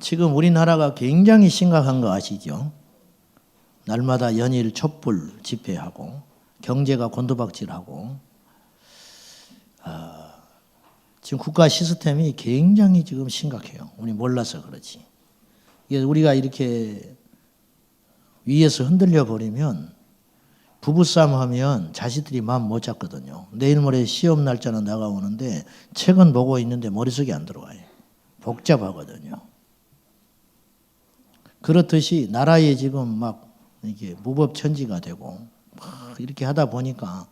지금 우리나라가 굉장히 심각한 거 아시죠? 날마다 연일 촛불 집회하고 경제가 곤두박질하고 지금 국가 시스템이 굉장히 지금 심각해요. 우리 몰라서 그렇지. 이게 우리가 이렇게 위에서 흔들려 버리면 부부싸움 하면 자식들이 마음 못 잡거든요. 내일 모레 시험 날짜는 다가오는데 책은 보고 있는데 머릿속에 안 들어와요. 복잡하거든요. 그렇듯이 나라에 지금 막 이게 무법천지가 되고 막 이렇게 하다 보니까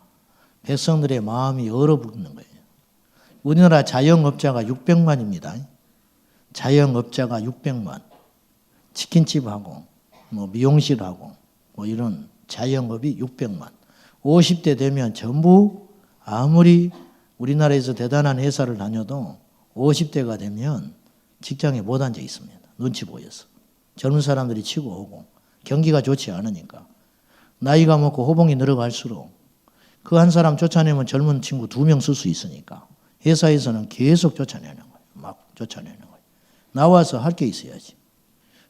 백성들의 마음이 얼어붙는 거예요. 우리나라 자영업자가 600만입니다. 자영업자가 600만. 치킨집하고 뭐 미용실하고 뭐 이런 자영업이 600만. 50대 되면 전부 아무리 우리나라에서 대단한 회사를 다녀도 50대가 되면 직장에 못 앉아 있습니다. 눈치 보여서. 젊은 사람들이 치고 오고 경기가 좋지 않으니까. 나이가 먹고 호봉이 늘어갈수록 그 한 사람 쫓아내면 젊은 친구 2명 쓸 수 있으니까 회사에서는 계속 쫓아내는 거예요. 막 쫓아내는 거예요. 나와서 할 게 있어야지.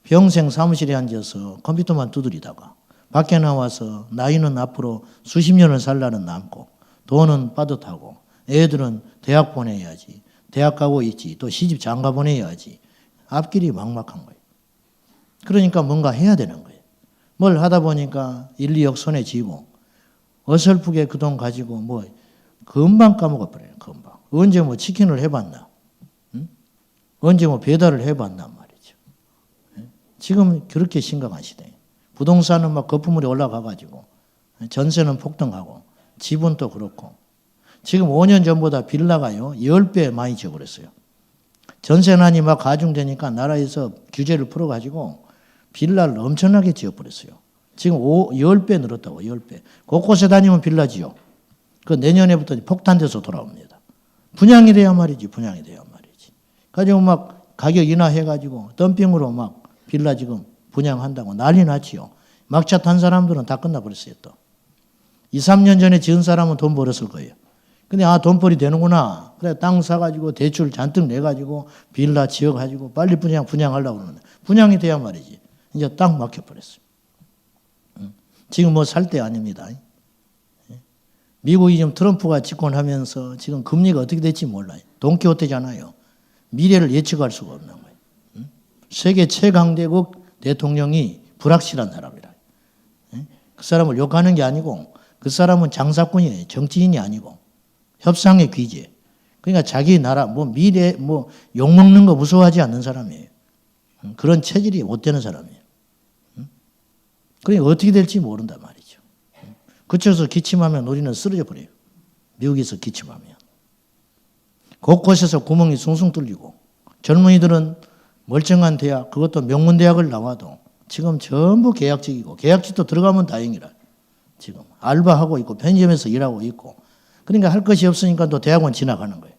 평생 사무실에 앉아서 컴퓨터만 두드리다가 밖에 나와서 나이는 앞으로 수십 년을 살라는 남고 돈은 빠듯하고 애들은 대학 보내야지. 대학 가고 있지. 또 시집 장가 보내야지. 앞길이 막막한 거예요. 그러니까 뭔가 해야 되는 거예요. 뭘 하다 보니까 1, 2억 손에 쥐고 어설프게 그 돈 가지고 뭐 금방 까먹어 버려요. 금방. 언제 뭐 치킨을 해봤나? 응? 언제 뭐 배달을 해봤나 말이죠. 지금 그렇게 심각한 시대예요. 부동산은 막 거품물이 올라가가지고 전세는 폭등하고 집은 또 그렇고 지금 5년 전보다 빌라가요 10배 많이 지어버렸어요. 전세난이 막 가중되니까 나라에서 규제를 풀어가지고 빌라를 엄청나게 지어버렸어요. 지금 10배 늘었다고 10배. 곳곳에 다니면 빌라지요. 그 내년에부터 폭탄돼서 돌아옵니다. 분양이 돼야 말이지. 분양이 돼야 말이지. 가지고 막 가격 인하해가지고 덤핑으로 막 빌라 지금 분양한다고 난리 났지요. 막차 탄 사람들은 다 끝나버렸어요 또. 2, 3년 전에 지은 사람은 돈 벌었을 거예요. 근데 돈벌이 되는구나. 그래 땅 사가지고 대출 잔뜩 내가지고 빌라 지어가지고 빨리 분양하려고 그러는데 분양이 돼야 말이지. 이제 딱 막혀버렸어요. 지금 뭐 살 때 아닙니다. 미국이 지금 트럼프가 집권하면서 지금 금리가 어떻게 될지 몰라요. 돈키호테잖아요. 미래를 예측할 수가 없는 거예요. 세계 최강대국 대통령이 불확실한 사람이라. 그 사람을 욕하는 게 아니고 그 사람은 장사꾼이에요. 정치인이 아니고 협상의 귀재. 그러니까 자기 나라 뭐 미래 뭐 욕먹는 거 무서워하지 않는 사람이에요. 그런 체질이 못 되는 사람이에요. 그러니까 어떻게 될지 모른단 말이죠. 그쪽에서 기침하면 우리는 쓰러져 버려요. 미국에서 기침하면. 곳곳에서 구멍이 숭숭 뚫리고 젊은이들은 멀쩡한 대학, 그것도 명문대학을 나와도 지금 전부 계약직이고 계약직도 들어가면 다행이라. 지금 알바하고 있고 편의점에서 일하고 있고 그러니까 할 것이 없으니까 또 대학원 지나가는 거예요.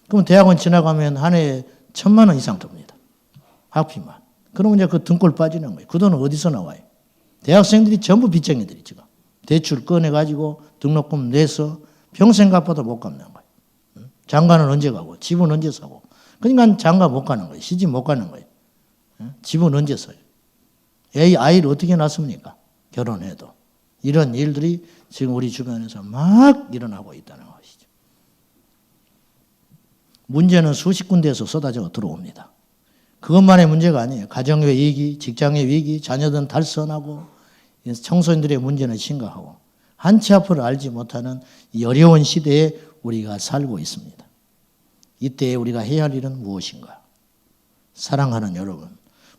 그럼 대학원 지나가면 한 해에 1,000만 원 이상 듭니다. 학비만. 그러면 이제 그 등골 빠지는 거예요. 그 돈은 어디서 나와요? 대학생들이 전부 빚쟁이들이 지금. 대출 꺼내가지고 등록금 내서 평생 갚아도 못 갚는 거예요. 장가는 언제 가고 집은 언제 사고. 그러니까 장가 못 가는 거예요. 시집 못 가는 거예요. 집은 언제 사요. 아이를 어떻게 낳습니까? 결혼해도. 이런 일들이 지금 우리 주변에서 막 일어나고 있다는 것이죠. 문제는 수십 군데에서 쏟아져 들어옵니다. 그것만의 문제가 아니에요. 가정의 위기, 직장의 위기, 자녀들은 탈선하고 청소년들의 문제는 심각하고 한치 앞을 알지 못하는 이 어려운 시대에 우리가 살고 있습니다. 이때 우리가 해야 할 일은 무엇인가? 사랑하는 여러분,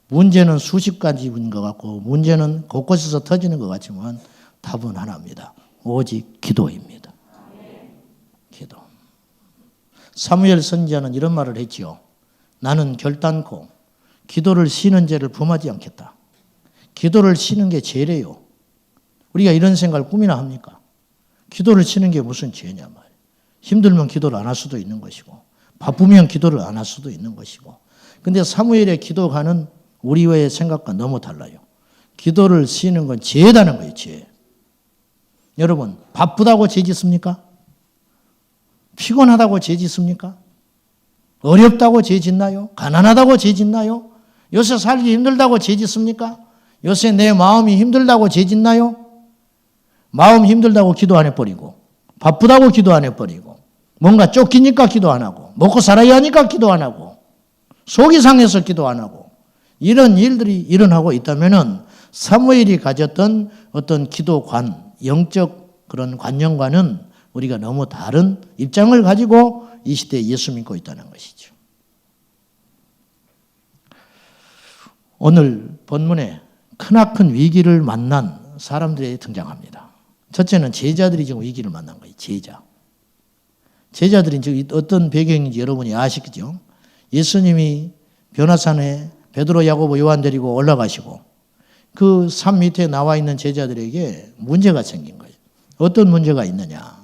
문제는 수십 가지인 것 같고 문제는 곳곳에서 터지는 것 같지만 답은 하나입니다. 오직 기도입니다. 기도. 사무엘 선지자는 이런 말을 했지요. 나는 결단코 기도를 쉬는 죄를 범하지 않겠다. 기도를 쉬는 게 죄래요. 우리가 이런 생각을 꿈이나 합니까? 기도를 쉬는 게 무슨 죄냐 말이에요. 힘들면 기도를 안 할 수도 있는 것이고 바쁘면 기도를 안 할 수도 있는 것이고 근데 사무엘의 기도가는 우리의 생각과 너무 달라요. 기도를 쉬는 건 죄다는 거예요. 죄. 여러분 바쁘다고 죄 짓습니까? 피곤하다고 죄 짓습니까? 어렵다고 죄 짓나요? 가난하다고 죄 짓나요? 요새 살기 힘들다고 죄짓습니까? 요새 내 마음이 힘들다고 죄짓나요? 마음 힘들다고 기도 안 해버리고, 바쁘다고 기도 안 해버리고, 뭔가 쫓기니까 기도 안 하고, 먹고 살아야 하니까 기도 안 하고, 속이 상해서 기도 안 하고, 이런 일들이 일어나고 있다면은 사무엘이 가졌던 어떤 기도관, 영적 그런 관념과는 우리가 너무 다른 입장을 가지고 이 시대에 예수 믿고 있다는 것이죠. 오늘 본문에 크나큰 위기를 만난 사람들이 등장합니다. 첫째는 제자들이 지금 위기를 만난 거예요. 제자들이 지금 어떤 배경인지 여러분이 아시겠죠? 예수님이 변화산에 베드로, 야고보, 요한 데리고 올라가시고 그 산 밑에 나와 있는 제자들에게 문제가 생긴 거예요. 어떤 문제가 있느냐?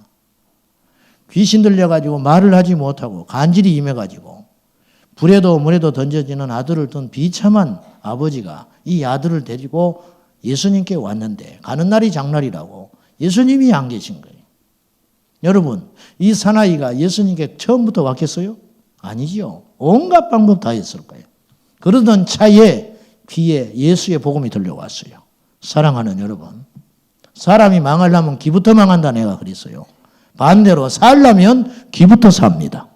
귀신 들려가지고 말을 하지 못하고 간질이 임해가지고 불에도 물에도 던져지는 아들을 둔 비참한 아버지가 이 아들을 데리고 예수님께 왔는데 가는 날이 장날이라고 예수님이 안 계신 거예요. 여러분, 이 사나이가 예수님께 처음부터 왔겠어요? 아니지요. 온갖 방법 다 했을 거예요. 그러던 차에 귀에 예수의 복음이 들려왔어요. 사랑하는 여러분, 사람이 망하려면 기부터 망한다 내가 그랬어요. 반대로 살려면 기부터 삽니다.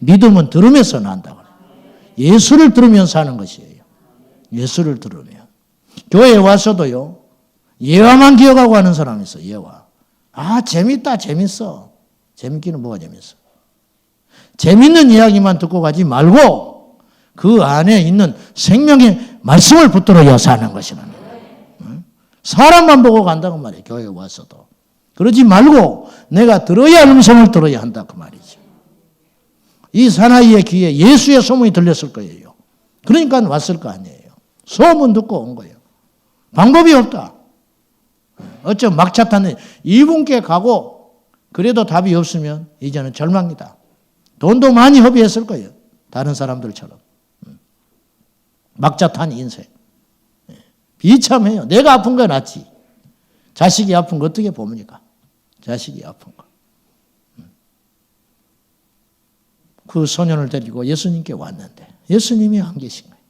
믿음은 들으면서 난다. 예수를 들으면 사는 것이에요. 예수를 들으면. 교회에 와서도요, 예화만 기억하고 하는 사람이 있어요. 예화. 아, 재밌다, 재밌어. 재밌기는 뭐가 재밌어. 재밌는 이야기만 듣고 가지 말고 그 안에 있는 생명의 말씀을 붙들어야 사는 것이라는 거예요. 사람만 보고 간다고 말이에요. 교회에 와서도. 그러지 말고 내가 들어야 할 음성을 들어야 한다 그 말이죠. 이 사나이의 귀에 예수의 소문이 들렸을 거예요. 그러니까 왔을 거 아니에요. 소문 듣고 온 거예요. 방법이 없다. 어쩜 막차 타는 이분께 가고 그래도 답이 없으면 이제는 절망이다. 돈도 많이 허비했을 거예요. 다른 사람들처럼. 막차 탄 인생. 비참해요. 내가 아픈 거 낫지. 자식이 아픈 거 어떻게 봅니까? 자식이 아픈 거. 그 소년을 데리고 예수님께 왔는데 예수님이 안 계신 거예요.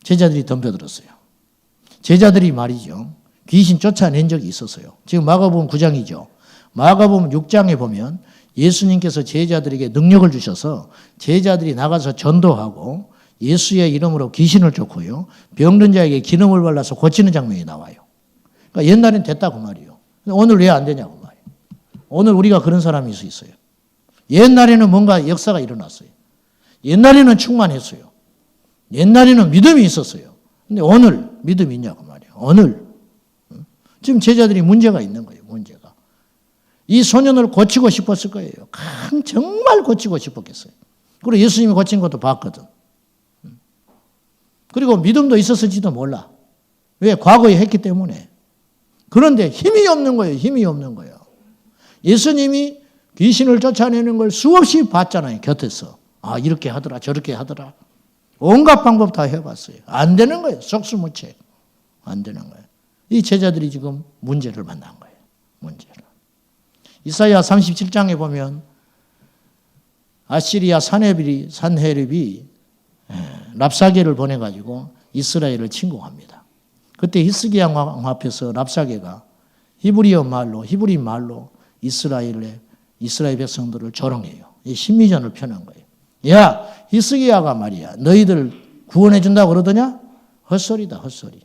제자들이 덤벼들었어요. 제자들이 말이죠. 귀신 쫓아낸 적이 있었어요. 지금 마가복음 9장이죠. 마가복음 6장에 보면 예수님께서 제자들에게 능력을 주셔서 제자들이 나가서 전도하고 예수의 이름으로 귀신을 쫓고요. 병든 자에게 기름을 발라서 고치는 장면이 나와요. 그러니까 옛날엔 됐다 그 말이에요. 오늘 왜 안 되냐고 말이에요. 오늘 우리가 그런 사람이 있어요. 옛날에는 뭔가 역사가 일어났어요. 옛날에는 충만했어요. 옛날에는 믿음이 있었어요. 근데 오늘 믿음이 있냐고 말이에요. 오늘. 지금 제자들이 문제가 있는 거예요. 문제가. 이 소년을 고치고 싶었을 거예요. 정말 고치고 싶었겠어요. 그리고 예수님이 고친 것도 봤거든. 그리고 믿음도 있었을지도 몰라. 왜? 과거에 했기 때문에. 그런데 힘이 없는 거예요. 힘이 없는 거예요. 예수님이 귀신을 쫓아내는 걸 수없이 봤잖아요. 곁에서. 아, 이렇게 하더라. 저렇게 하더라. 온갖 방법 다 해봤어요. 안 되는 거예요. 속수무책. 안 되는 거예요. 이 제자들이 지금 문제를 만난 거예요. 문제를. 이사야 37장에 보면 아시리아 산헤립이 랍사게를 보내가지고 이스라엘을 침공합니다. 그때 히스기야 왕 앞에서 랍사게가 히브리인 말로 이스라엘 백성들을 조롱해요. 이 심리전을 펴는 거예요. 야, 히스기야가 말이야. 너희들 구원해 준다고 그러더냐? 헛소리다, 헛소리.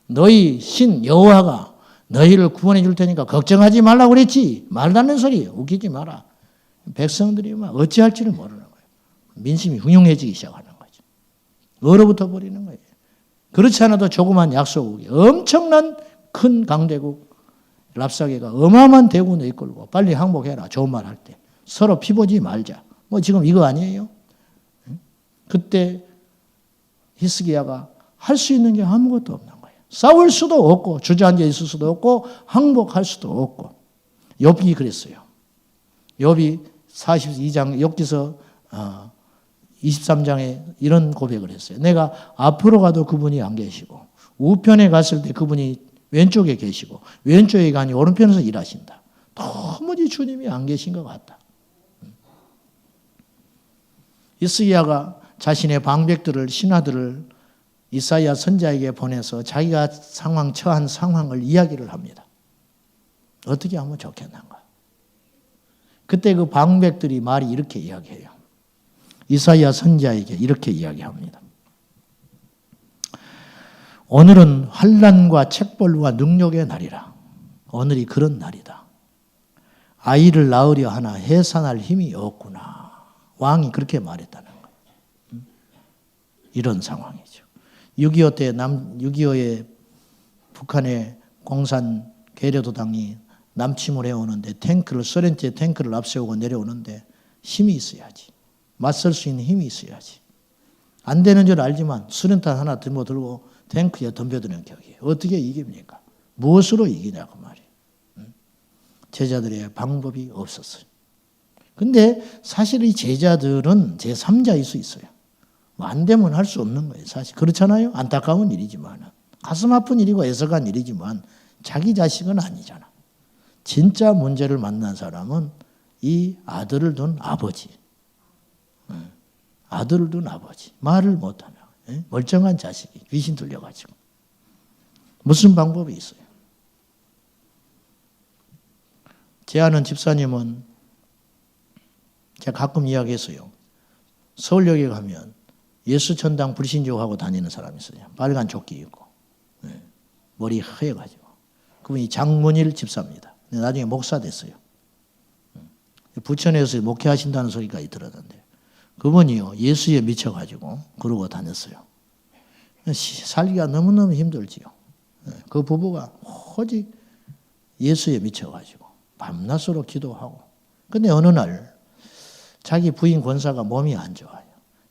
너희 신 여호와가 너희를 구원해 줄 테니까 걱정하지 말라고 그랬지. 말도 안 되는 소리. 웃기지 마라. 백성들이 막 어찌할지를 모르는 거예요. 민심이 흉흉해지기 시작하는 거죠. 얼어붙어 버리는 거예요. 그렇지 않아도 조그만 약소국이 엄청난 큰 강대국 랍사게가 어마어마한 대군을 이끌고 빨리 항복해라. 좋은 말 할 때. 서로 피보지 말자. 뭐 지금 이거 아니에요? 그때 히스기야가 할 수 있는 게 아무것도 없는 거예요. 싸울 수도 없고 주저앉아 있을 수도 없고 항복할 수도 없고. 욥이 그랬어요. 욥이 42장 욥기서 23장에 이런 고백을 했어요. 내가 앞으로 가도 그분이 안 계시고 우편에 갔을 때 그분이 왼쪽에 계시고 왼쪽에 가니 오른편에서 일하신다. 도무지 주님이 안 계신 것 같다. 히스기야가 자신의 방백들을 신하들을 이사야 선지자에게 보내서 자기가 처한 상황을 이야기를 합니다. 어떻게 하면 좋겠는가? 그때 그 방백들이 말이 이렇게 이야기해요. 이사야 선지자에게 이렇게 이야기합니다. 오늘은 환난과 책벌과 능력의 날이라. 오늘이 그런 날이다. 아이를 낳으려 하나 해산할 힘이 없구나. 왕이 그렇게 말했다는 거예요. 이런 상황이죠. 6.25 때 6.25에 북한의 공산 괴뢰도당이 남침을 해오는데 소련제 탱크를 앞세우고 내려오는데 힘이 있어야지. 맞설 수 있는 힘이 있어야지. 안 되는 줄 알지만 수련탄 하나 들고 탱크에 덤벼드는 격이에요. 어떻게 이깁니까? 무엇으로 이기냐고 말이에요. 제자들의 방법이 없었어요. 근데 사실 이 제자들은 제3자일 수 있어요. 뭐 안 되면 할 수 없는 거예요. 사실 그렇잖아요. 안타까운 일이지만 가슴 아픈 일이고 애석한 일이지만 자기 자식은 아니잖아. 진짜 문제를 만난 사람은 이 아들을 둔 아버지. 아들을 둔 아버지. 말을 못하며 멀쩡한 자식이 귀신 들려가지고. 무슨 방법이 있어요? 제 아는 집사님은 제가 가끔 이야기했어요. 서울역에 가면 예수천당 불신조하고 다니는 사람이 있어요. 빨간 조끼 입고 머리 하얘가지고. 그분이 장문일 집사입니다. 나중에 목사 됐어요. 부천에서 목회하신다는 소리가 들었는데 그분이요 예수에 미쳐가지고 그러고 다녔어요. 살기가 너무너무 힘들지요. 그 부부가 오직 예수에 미쳐가지고 밤낮으로 기도하고. 근데 어느 날 자기 부인 권사가 몸이 안 좋아요.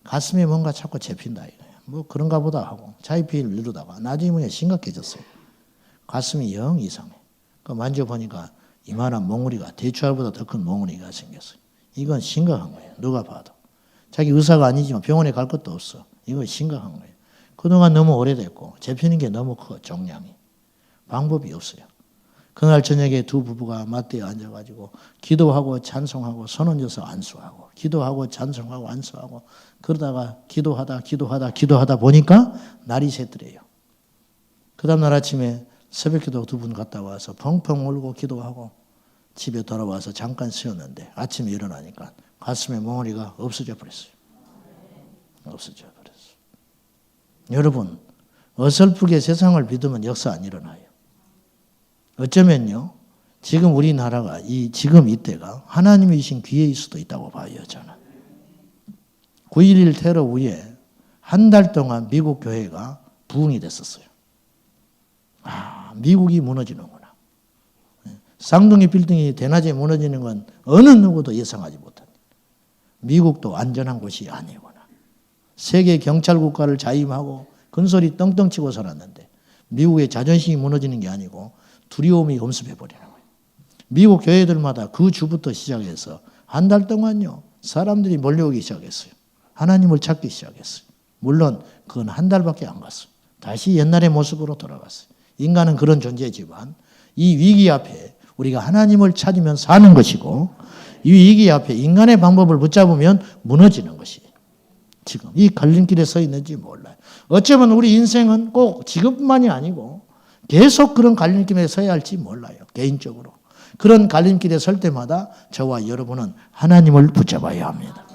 가슴에 뭔가 자꾸 잡힌다 이거예요. 뭐 그런가 보다 하고 자기 피를 누르다가 나중에 심각해졌어요. 가슴이 영 이상해. 그 만져보니까 이만한 몽우리가 대추알보다 더 큰 몽우리가 생겼어요. 이건 심각한 거예요. 누가 봐도. 자기 의사가 아니지만 병원에 갈 것도 없어. 이건 심각한 거예요. 그동안 너무 오래됐고 잡히는 게 너무 커 종양이. 방법이 없어요. 그날 저녁에 두 부부가 맞대어 앉아가지고 기도하고 찬송하고 손 얹어서 안수하고 기도하고 찬송하고 안수하고 그러다가 기도하다 보니까 날이 새더래요. 그 다음날 아침에 새벽기도 두 분 갔다 와서 펑펑 울고 기도하고 집에 돌아와서 잠깐 쉬었는데 아침에 일어나니까 가슴에 몽우리가 없어져 버렸어요. 없어져 버렸어요. 여러분 어설프게 세상을 믿으면 역사 안 일어나요. 어쩌면요 지금 우리나라가 지금 이때가 하나님이 주신 기회일 수도 있다고 봐요 저는. 9.11 테러 후에 한 달 동안 미국 교회가 부흥이 됐었어요. 미국이 무너지는구나. 쌍둥이 빌딩이 대낮에 무너지는 건 어느 누구도 예상하지 못한. 미국도 안전한 곳이 아니구나. 세계 경찰 국가를 자임하고 근소리 떵떵 치고 살았는데 미국의 자존심이 무너지는 게 아니고 두려움이 엄습해버리는 거예요. 미국 교회들마다 그 주부터 시작해서 한 달 동안요 사람들이 몰려오기 시작했어요. 하나님을 찾기 시작했어요. 물론 그건 한 달밖에 안 갔어요. 다시 옛날의 모습으로 돌아갔어요. 인간은 그런 존재지만 이 위기 앞에 우리가 하나님을 찾으면 사는 것이고 이 위기 앞에 인간의 방법을 붙잡으면 무너지는 것이 지금 이 갈림길에 서 있는지 몰라요. 어쩌면 우리 인생은 꼭 지금만이 아니고 계속 그런 갈림길에 서야 할지 몰라요. 개인적으로. 그런 갈림길에 설 때마다 저와 여러분은 하나님을 붙잡아야 합니다.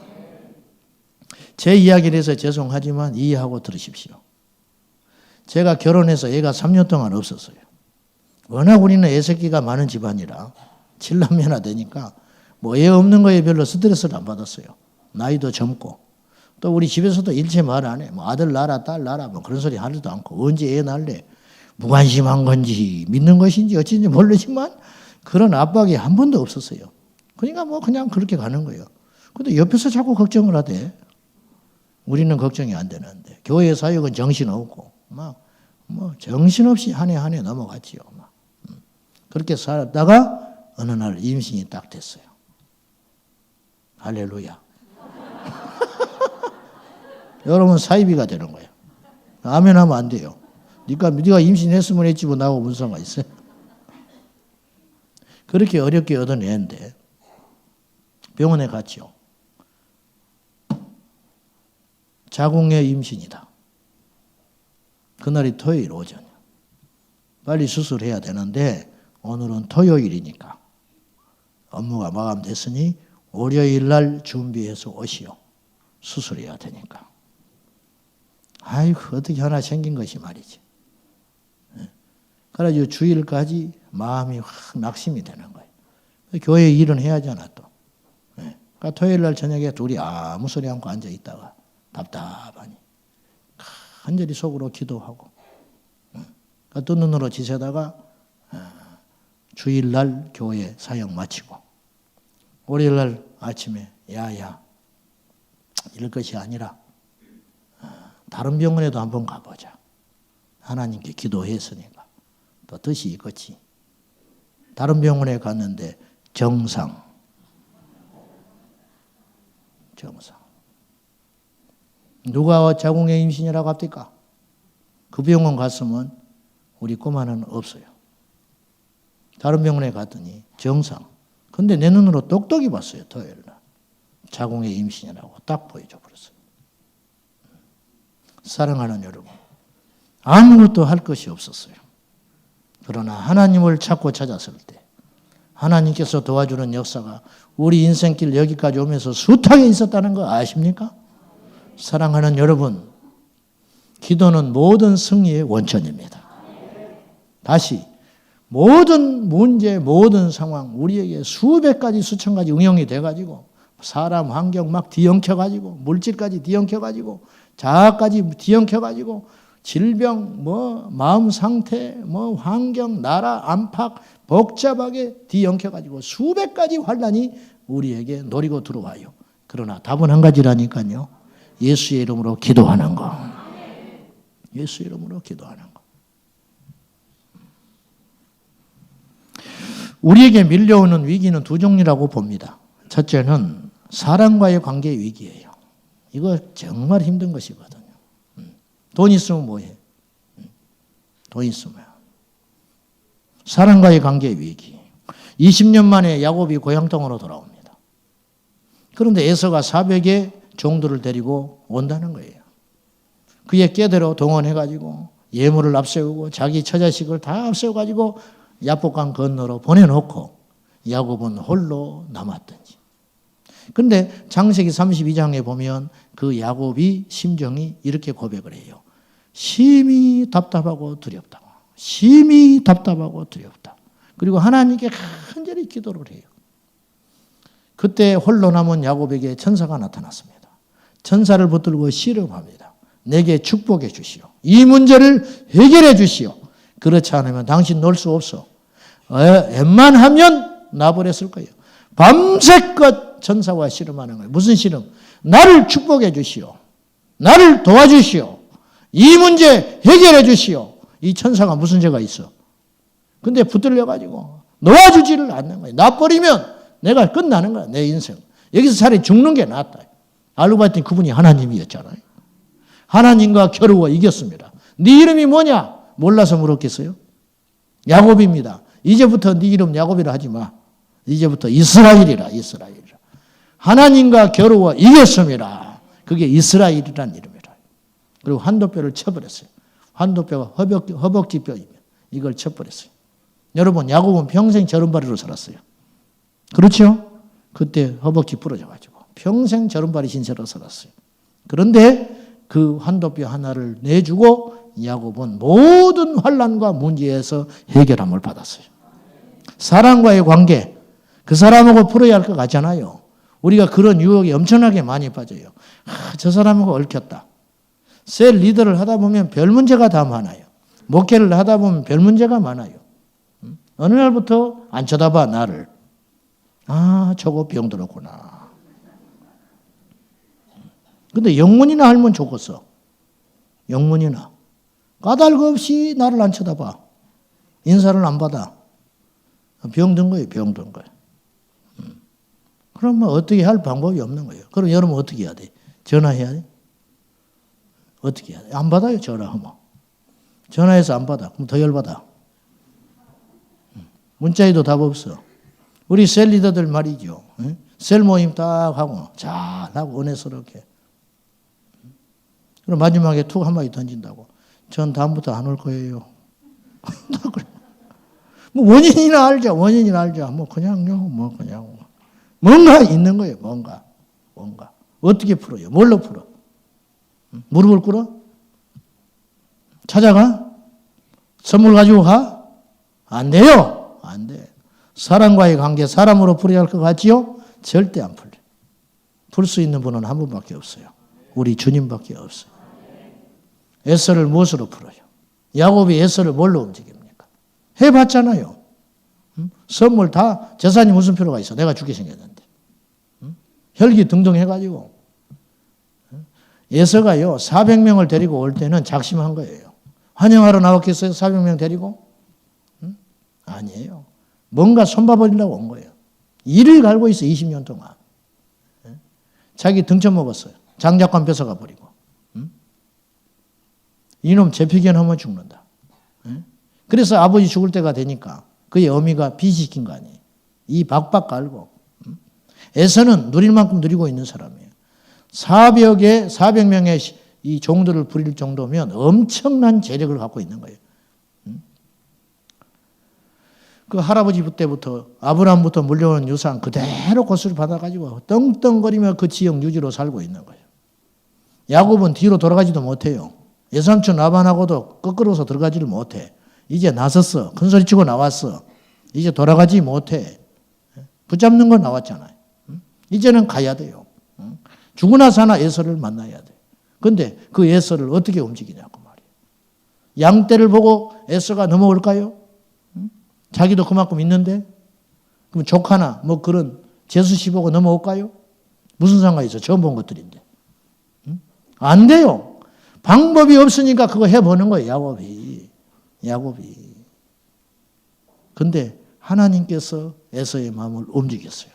제 이야기를 해서 죄송하지만 이해하고 들으십시오. 제가 결혼해서 애가 3년 동안 없었어요. 워낙 우리는 애새끼가 많은 집안이라 7남매나 되니까 뭐 애 없는 거에 별로 스트레스를 안 받았어요. 나이도 젊고. 또 우리 집에서도 일체 말 안 해. 뭐 아들 낳아라 딸 낳아라 뭐 그런 소리 하지도 않고 언제 애 낳을래. 무관심한 건지 믿는 것인지 어쩐지 모르지만 그런 압박이 한 번도 없었어요. 그러니까 뭐 그냥 그렇게 가는 거예요. 근데 옆에서 자꾸 걱정을 하대. 우리는 걱정이 안 되는데 교회 사역은 정신없고 막 뭐 정신없이 한 해 넘어갔지요. 막. 그렇게 살다가 어느 날 임신이 딱 됐어요. 할렐루야. 여러분 사이비가 되는 거예요. 아멘 하면 안 돼요. 네가 임신했으면 했지 뭐 나하고 무슨 상관 있어요? 그렇게 어렵게 얻어내는데 병원에 갔죠. 자궁의 임신이다. 그날이 토요일 오전이야. 빨리 수술해야 되는데 오늘은 토요일이니까 업무가 마감됐으니 월요일 날 준비해서 오시오. 수술해야 되니까. 아이고 어떻게 하나 생긴 것이 말이지. 그래가지고 주일까지 마음이 확 낙심이 되는 거예요. 교회 일은 해야 하잖아 또. 그러니까 토요일 날 저녁에 둘이 아무 소리 않고 앉아 있다가 답답하니 간절히 속으로 기도하고 또 눈으로 지새다가 주일날 교회 사역 마치고 월요일날 아침에 야야 이럴 것이 아니라 다른 병원에도 한번 가보자. 하나님께 기도했으니까 또 뜻이 있겠지. 다른 병원에 갔는데 정상. 누가 자궁의 임신이라고 합니까? 그 병원 갔으면 우리 꼬마는 없어요. 다른 병원에 갔더니 정상. 근데 내 눈으로 똑똑히 봤어요. 토요일 날. 자궁의 임신이라고 딱 보여줘 버렸어요. 사랑하는 여러분, 아무것도 할 것이 없었어요. 그러나 하나님을 찾고 찾았을 때 하나님께서 도와주는 역사가 우리 인생길 여기까지 오면서 숱하게 있었다는 거 아십니까? 사랑하는 여러분, 기도는 모든 승리의 원천입니다. 다시 모든 문제, 모든 상황 우리에게 수백 가지, 수천 가지 응용이 돼가지고 사람, 환경 막 뒤엉켜가지고 물질까지 뒤엉켜가지고 자아까지 뒤엉켜가지고 질병, 마음 상태, 환경, 나라, 안팎 복잡하게 뒤엉켜가지고 수백 가지 환난이 우리에게 노리고 들어와요. 그러나 답은 한 가지라니까요. 예수의 이름으로 기도하는 거. 예수의 이름으로 기도하는 거. 우리에게 밀려오는 위기는 두 종류라고 봅니다. 첫째는 사람과의 관계 위기예요. 이거 정말 힘든 것이거든요. 돈 있으면 뭐해? 돈 있으면. 사람과의 관계 위기. 20년 만에 야곱이 고향 땅으로 돌아옵니다. 그런데 에서가 400의 종들을 데리고 온다는 거예요. 그의 꾀대로 동원해가지고 예물을 앞세우고 자기 처자식을 다 앞세워가지고 야복강 건너로 보내놓고 야곱은 홀로 남았든지. 그런데 창세기 32장에 보면 그 야곱이 심정이 이렇게 고백을 해요. 심히 답답하고 두렵다. 심히 답답하고 두렵다. 그리고 하나님께 간절히 기도를 해요. 그때 홀로 남은 야곱에게 천사가 나타났습니다. 천사를 붙들고 씨름합니다. 내게 축복해 주시오. 이 문제를 해결해 주시오. 그렇지 않으면 당신 놀 수 없어. 웬만하면 놔버렸을 거예요. 밤새껏 천사와 씨름하는 거예요. 무슨 씨름? 나를 축복해 주시오. 나를 도와주시오. 이 문제 해결해 주시오. 이 천사가 무슨 죄가 있어? 근데 붙들려가지고 놓아주지를 않는 거예요. 놔버리면 내가 끝나는 거야. 내 인생. 여기서 차라리 죽는 게 낫다. 알고 봤더니 그분이 하나님이었잖아요. 하나님과 겨루어 이겼습니다. 네 이름이 뭐냐? 몰라서 물었겠어요? 야곱입니다. 이제부터 네 이름 야곱이라 하지 마. 이제부터 이스라엘이라. 이스라엘이라. 하나님과 겨루어 이겼습니다. 그게 이스라엘이란 이름이라. 그리고 한도뼈를 쳐버렸어요. 한도뼈가 허벅지 뼈이면 이걸 쳐버렸어요. 여러분, 야곱은 평생 저른바리로 살았어요. 그렇죠? 그때 허벅지 부러져가지고 평생 저른바리 신세로 살았어요. 그런데 그 한도뼈 하나를 내주고 야곱은 모든 환난과 문제에서 해결함을 받았어요. 사람과의 관계, 그 사람하고 풀어야 할 것 같잖아요. 우리가 그런 유혹에 엄청나게 많이 빠져요. 저 사람하고 얽혔다. 셀 리더를 하다 보면 별 문제가 다 많아요. 목회를 하다 보면 별 문제가 많아요. 어느 날부터 안 쳐다봐 나를. 저거 병들었구나. 근데 영문이나 알면 좋겠어. 영문이나. 까닭 없이 나를 안 쳐다봐. 인사를 안 받아. 병든 거예요. 병든 거예요. 그러면 어떻게 할 방법이 없는 거예요. 그럼 여러분 어떻게 해야 돼? 전화해야 돼? 어떻게 해야 돼? 안 받아요. 전화하면. 전화해서 안 받아. 그럼 더 열받아. 문자에도 답 없어. 우리 셀 리더들 말이죠. 셀 모임 딱 하고 잘하고 은혜스럽게. 그럼 마지막에 툭 한마디 던진다고. 전 다음부터 안 올 거예요. 뭐 원인이나 알자. 뭐 그냥요. 뭐 그냥 뭔가 있는 거예요. 뭔가. 어떻게 풀어요? 뭘로 풀어? 무릎을 꿇어? 찾아가? 선물 가지고 가? 안 돼요. 안 돼. 사람과의 관계 사람으로 풀어야 할 것 같지요? 절대 안 풀려. 풀 수 있는 분은 한 분밖에 없어요. 우리 주님밖에 없어요. 에서를 무엇으로 풀어요? 야곱이 에서를 뭘로 움직입니까? 해봤잖아요. 선물 다 재산이 무슨 필요가 있어? 내가 죽게 생겼는데. 혈기 등등 해가지고. 에서가요 400명을 데리고 올 때는 작심한 거예요. 환영하러 나왔겠어요? 400명 데리고? 아니에요. 뭔가 손봐버리려고 온 거예요. 이를 갈고 있어 20년 동안. 자기 등쳐 먹었어요. 장작관 뺏어가 버리고. 이놈 재피견하면 죽는다. 그래서 아버지 죽을 때가 되니까 그의 어미가 비시킨 거 아니에요. 이 박박 깔고. 에서는 누릴 만큼 누리고 있는 사람이에요. 400명의 이 종들을 부릴 정도면 엄청난 재력을 갖고 있는 거예요. 그 할아버지 때부터 아브라함부터 물려온 유산 그대로 고수를 받아가지고 떵떵거리며 그 지역 유지로 살고 있는 거예요. 야곱은 뒤로 돌아가지도 못해요. 예삼촌 라반하고도 거꾸로서 들어가지를 못해. 이제 나섰어. 큰소리치고 나왔어. 이제 돌아가지 못해. 붙잡는 건 나왔잖아요. 이제는 가야 돼요. 죽으나 사나 에서를 만나야 돼. 근데 그 에서를 어떻게 움직이냐고 말이에요. 양떼를 보고 에서가 넘어올까요? 자기도 그만큼 있는데? 그럼 조카나 뭐 그런 제수씨 보고 넘어올까요? 무슨 상관이 있어? 처음 본 것들인데. 안 돼요. 방법이 없으니까 그거 해보는 거예요. 야곱이. 근데 하나님께서 에서의 마음을 움직였어요.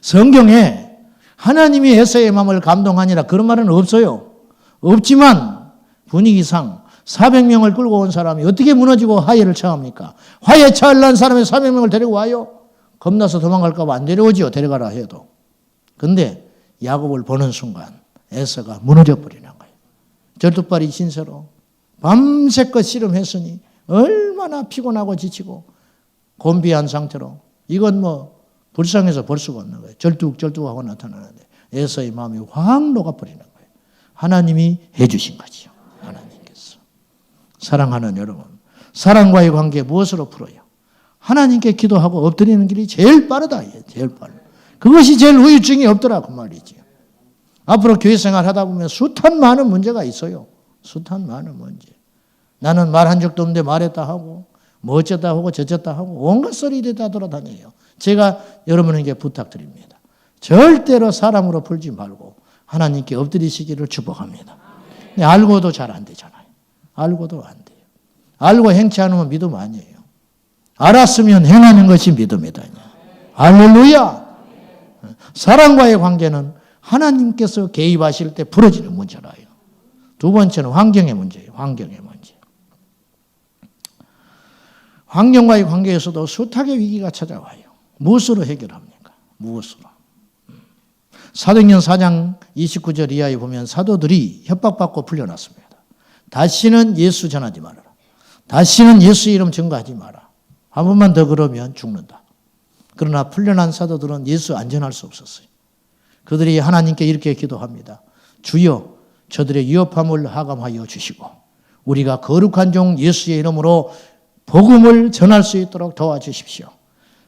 성경에 하나님이 에서의 마음을 감동하니라 그런 말은 없어요. 없지만 분위기상 400명을 끌고 온 사람이 어떻게 무너지고 화해를 청합니까? 화해 처하려는 사람이 400명을 데리고 와요? 겁나서 도망갈까 봐 안 데려오지요. 데려가라 해도. 근데 야곱을 보는 순간 에서가 무너져 버리는 거예요. 절뚝발이 신세로 밤새껏 씨름했으니 얼마나 피곤하고 지치고 곤비한 상태로 이건 뭐 불쌍해서 볼 수가 없는 거예요. 절뚝절뚝하고 나타나는데 에서의 마음이 확 녹아버리는 거예요. 하나님이 해주신 거지요. 하나님께서. 사랑하는 여러분, 사랑과의 관계 무엇으로 풀어요? 하나님께 기도하고 엎드리는 길이 제일 빠르다. 제일 빠르다. 그것이 제일 후유증이 없더라고 말이지요. 앞으로 교회 생활 하다 보면 숱한 많은 문제가 있어요. 숱한 많은 문제. 나는 말한 적도 없는데 말했다 하고 뭐 어쩌다 하고 저쩌다 하고 온갖 소리들이 다 돌아다녀요. 제가 여러분에게 부탁드립니다. 절대로 사람으로 풀지 말고 하나님께 엎드리시기를 축복합니다. 알고도 잘 안 되잖아요. 알고도 안 돼요. 알고 행치 않으면 믿음 아니에요. 알았으면 행하는 것이 믿음이다. 할렐루야. 사랑과의 관계는 하나님께서 개입하실 때 풀어지는 문제라요. 두 번째는 환경의 문제예요. 환경의 문제. 환경과의 관계에서도 숱하게 위기가 찾아와요. 무엇으로 해결합니까? 무엇으로? 사도행전 4장 29절 이하에 보면 사도들이 협박받고 풀려났습니다. 다시는 예수 전하지 말아라. 다시는 예수 이름 증거하지 마라. 한 번만 더 그러면 죽는다. 그러나 풀려난 사도들은 예수 안전할 수 없었어요. 그들이 하나님께 이렇게 기도합니다. 주여 저들의 위협함을 하감하여 주시고 우리가 거룩한 종 예수의 이름으로 복음을 전할 수 있도록 도와주십시오.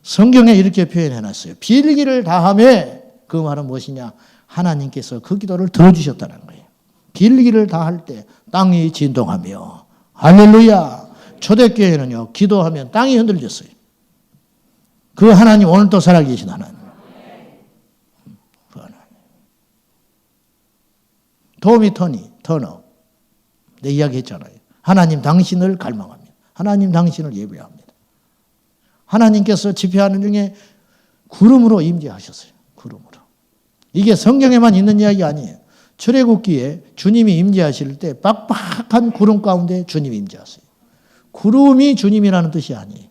성경에 이렇게 표현해놨어요. 빌기를 다하며 그 말은 무엇이냐? 하나님께서 그 기도를 들어주셨다는 거예요. 빌기를 다할 때 땅이 진동하며 할렐루야. 초대교회는요. 기도하면 땅이 흔들렸어요. 그 하나님 오늘도 살아계신 하나님. 그 하나님. 토미 터너 내 이야기 했잖아요. 하나님 당신을 갈망합니다. 하나님 당신을 예배합니다. 하나님께서 집회하는 중에 구름으로 임재하셨어요. 구름으로. 이게 성경에만 있는 이야기 아니에요. 출애굽기에 주님이 임재하실 때 빡빡한 구름 가운데 주님이 임재하세요. 구름이 주님이라는 뜻이 아니에요.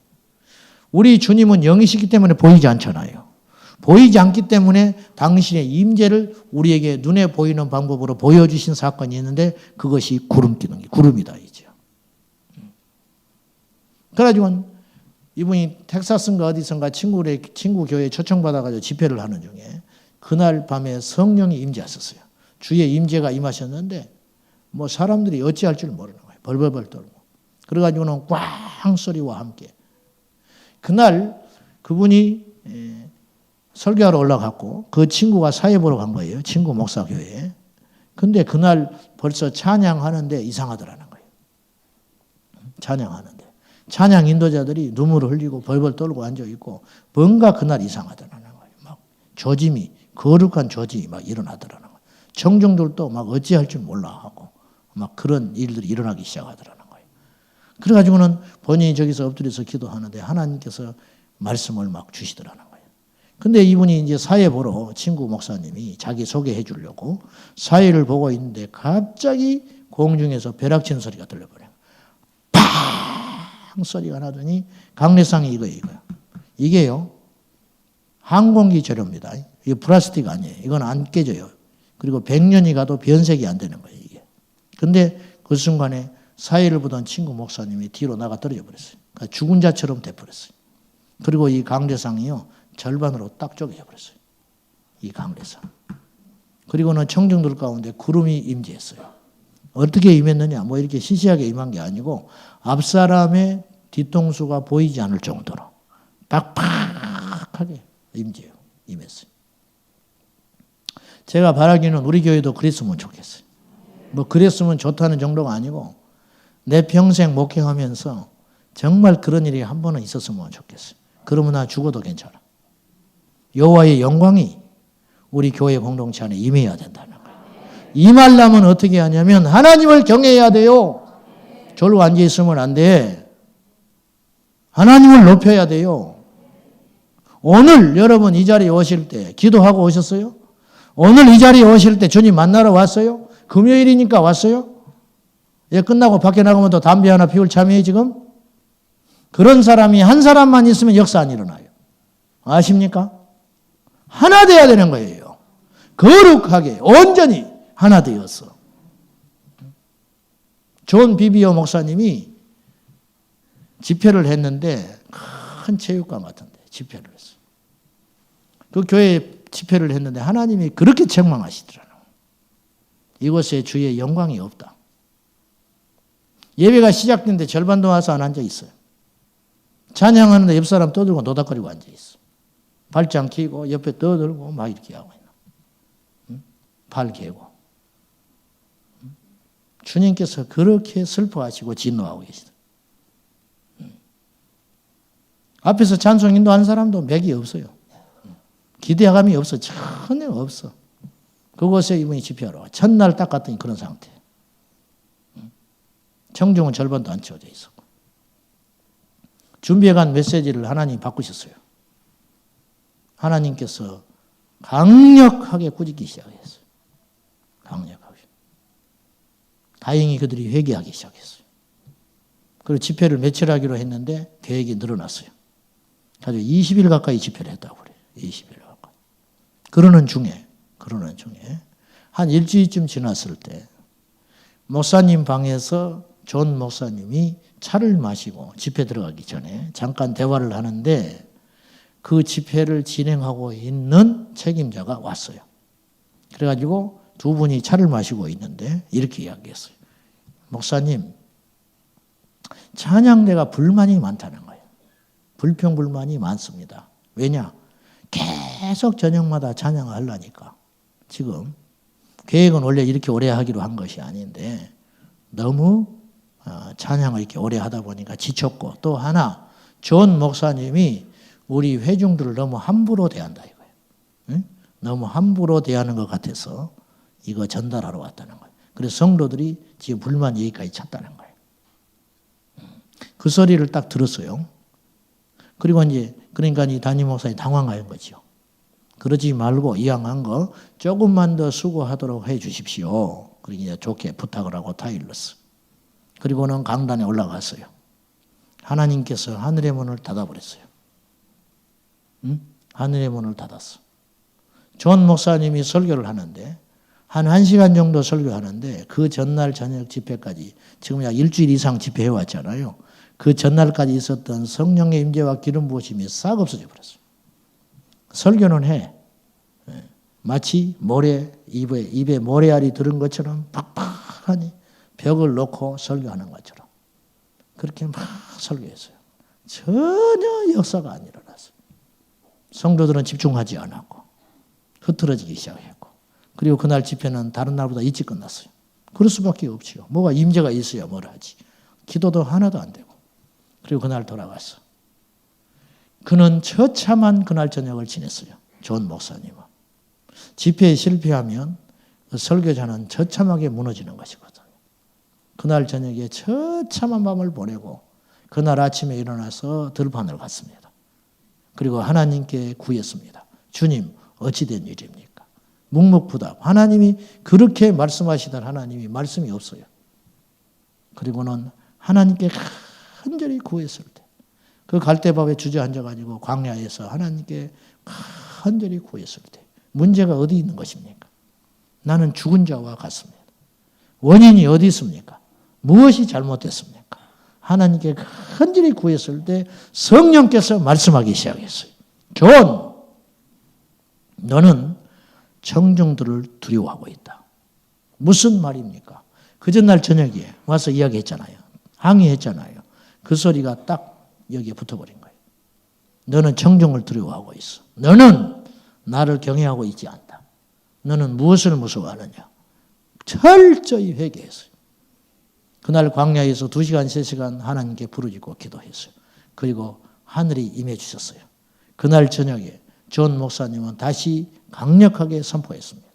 우리 주님은 영이시기 때문에 보이지 않잖아요. 보이지 않기 때문에 당신의 임재를 우리에게 눈에 보이는 방법으로 보여주신 사건이 있는데 그것이 구름이다 이죠. 그래가지고 이분이 텍사스인가 어디선가 친구 교회에 초청받아가지고 집회를 하는 중에 그날 밤에 성령이 임재하셨어요. 주의 임재가 임하셨는데 뭐 사람들이 어찌할 줄 모르는 거예요. 벌벌벌 떨고. 그래가지고는 꽝 소리와 함께 그날 그분이 설교하러 올라갔고 그 친구가 사회 보러 간 거예요. 친구 목사 교회에. 근데 그날 벌써 찬양하는데 이상하더라는 거예요. 찬양하는데. 찬양 인도자들이 눈물을 흘리고 벌벌 떨고 앉아있고 뭔가 그날 이상하더라는 거예요. 막 조짐이, 거룩한 조짐이 막 일어나더라는 거예요. 청중들도 막 어찌할 줄 몰라 하고 막 그런 일들이 일어나기 시작하더라는 거예요. 그래가지고는 본인이 저기서 엎드려서 기도하는데 하나님께서 말씀을 막 주시더라는 거예요. 근데 이분이 이제 사회 보러 친구 목사님이 자기 소개해 주려고 사회를 보고 있는데 갑자기 공중에서 벼락치는 소리가 들려버려요. 팡 소리가 나더니 강례상이 이거예요. 이게요. 항공기 재료입니다. 이게 플라스틱 아니에요. 이건 안 깨져요. 그리고 100년이 가도 변색이 안 되는 거예요. 이게. 근데 그 순간에 사회를 보던 친구 목사님이 뒤로 나가 떨어져 버렸어요. 그러니까 죽은 자처럼 돼버렸어요. 그리고 이 강례상이요. 절반으로 딱 쪼개져 버렸어요. 이 강례상. 그리고는 청중들 가운데 구름이 임재했어요. 어떻게 임했느냐? 뭐 이렇게 시시하게 임한 게 아니고 앞사람의 뒤통수가 보이지 않을 정도로 빡빡하게 임했어요. 제가 바라기는 우리 교회도 그랬으면 좋겠어요. 뭐 그랬으면 좋다는 정도가 아니고 내 평생 목회하면서 정말 그런 일이 한 번은 있었으면 좋겠어요. 그러면 나 죽어도 괜찮아. 여호와의 영광이 우리 교회 공동체 안에 임해야 된다는 거예요. 임하려면 어떻게 하냐면 하나님을 경외해야 돼요. 졸고 앉아있으면 안 돼. 하나님을 높여야 돼요. 오늘 여러분 이 자리에 오실 때 기도하고 오셨어요? 오늘 이 자리에 오실 때 주님 만나러 왔어요? 금요일이니까 왔어요? 예, 끝나고 밖에 나가면 또 담배 하나 피울 참이에요 지금? 그런 사람이 한 사람만 있으면 역사 안 일어나요. 아십니까? 하나 돼야 되는 거예요. 거룩하게 온전히 하나 되었어. 존 비비오 목사님이 집회를 했는데 큰 체육관 같은데 집회를 했어요. 그 교회 집회를 했는데 하나님이 그렇게 책망하시더라고요. 이곳에 주의 영광이 없다. 예배가 시작됐는데 절반도 와서 안 앉아 있어요. 찬양하는데 옆 사람 떠들고 노닥거리고 앉아 있어. 발장 키고 옆에 떠들고 막 이렇게 하고 있는. 응? 발 개고. 응? 주님께서 그렇게 슬퍼하시고 진노하고 계시다. 응? 앞에서 찬송 인도한 사람도 맥이 없어요. 기대감이 없어. 전혀 없어. 그곳에 이분이 집회하러 와. 첫날 딱 갔더니 그런 상태. 청중은 절반도 안 채워져 있었고. 준비해간 메시지를 하나님이 바꾸셨어요. 하나님께서 강력하게 꾸짖기 시작했어요. 강력하게. 다행히 그들이 회개하기 시작했어요. 그리고 집회를 며칠 하기로 했는데 계획이 늘어났어요. 아주 20일 가까이 집회를 했다고 그래요. 20일 가까이. 그러는 중에 한 일주일쯤 지났을 때 목사님 방에서 존 목사님이 차를 마시고 집회 들어가기 전에 잠깐 대화를 하는데 그 집회를 진행하고 있는 책임자가 왔어요. 그래가지고 두 분이 차를 마시고 있는데 이렇게 이야기했어요. 목사님, 찬양대가 불만이 많다는 거예요. 불평불만이 많습니다. 왜냐? 계속 저녁마다 찬양을 하려니까. 지금 계획은 원래 이렇게 오래 하기로 한 것이 아닌데 너무 찬양을 이렇게 오래 하다 보니까 지쳤고 또 하나 존 목사님이 우리 회중들을 너무 함부로 대한다 이거예요. 응? 너무 함부로 대하는 것 같아서 이거 전달하러 왔다는 거예요. 그래서 성도들이 지금 불만 여기까지 찼다는 거예요. 그 소리를 딱 들었어요. 그리고 이제 그러니까 이 담임 목사님 당황한 거죠. 그러지 말고 이왕한 거 조금만 더 수고하도록 해 주십시오. 그러니 이제 좋게 부탁을 하고 타일렀어. 그리고는 강단에 올라갔어요. 하나님께서 하늘의 문을 닫아버렸어요. 응? 하늘의 문을 닫았어. 존 목사님이 설교를 하는데 한 1시간 정도 설교하는데 그 전날 저녁 집회까지 지금 약 일주일 이상 집회해 왔잖아요. 그 전날까지 있었던 성령의 임재와 기름 부으심이 싹 없어져 버렸어요. 설교는 해. 마치 입에 모래알이 들은 것처럼 팍팍하니 벽을 놓고 설교하는 것처럼 그렇게 막 설교했어요. 전혀 역사가 안 일어났어요. 성도들은 집중하지 않았고 흐트러지기 시작했고 그리고 그날 집회는 다른 날보다 일찍 끝났어요. 그럴 수밖에 없지요. 뭐가 임재가 있어야 뭘 하지. 기도도 하나도 안 되고 그리고 그날 돌아갔어. 그는 처참한 그날 저녁을 지냈어요. 존 목사님은. 집회에 실패하면 그 설교자는 처참하게 무너지는 것이거든요. 그날 저녁에 처참한 밤을 보내고 그날 아침에 일어나서 들판을 갔습니다. 그리고 하나님께 구했습니다. 주님, 어찌된 일입니까? 묵묵부답. 하나님이 그렇게 말씀하시던 하나님이 말씀이 없어요. 그리고는 하나님께 간절히 구했을 때 그 갈대밥에 주저앉아가지고 광야에서 하나님께 간절히 구했을 때 문제가 어디 있는 것입니까? 나는 죽은 자와 같습니다. 원인이 어디 있습니까? 무엇이 잘못됐습니까? 하나님께 간절히 구했을 때 성령께서 말씀하기 시작했어요. 존, 너는 청중들을 두려워하고 있다. 무슨 말입니까? 그 전날 저녁에 와서 이야기했잖아요. 항의했잖아요. 그 소리가 딱 여기에 붙어버린 거예요. 너는 청중을 두려워하고 있어. 너는 나를 경외하고 있지 않다. 너는 무엇을 무서워하느냐? 철저히 회개했어요. 그날 광야에서 2시간, 3시간 하나님께 부르짖고 기도했어요. 그리고 하늘이 임해 주셨어요. 그날 저녁에 존 목사님은 다시 강력하게 선포했습니다.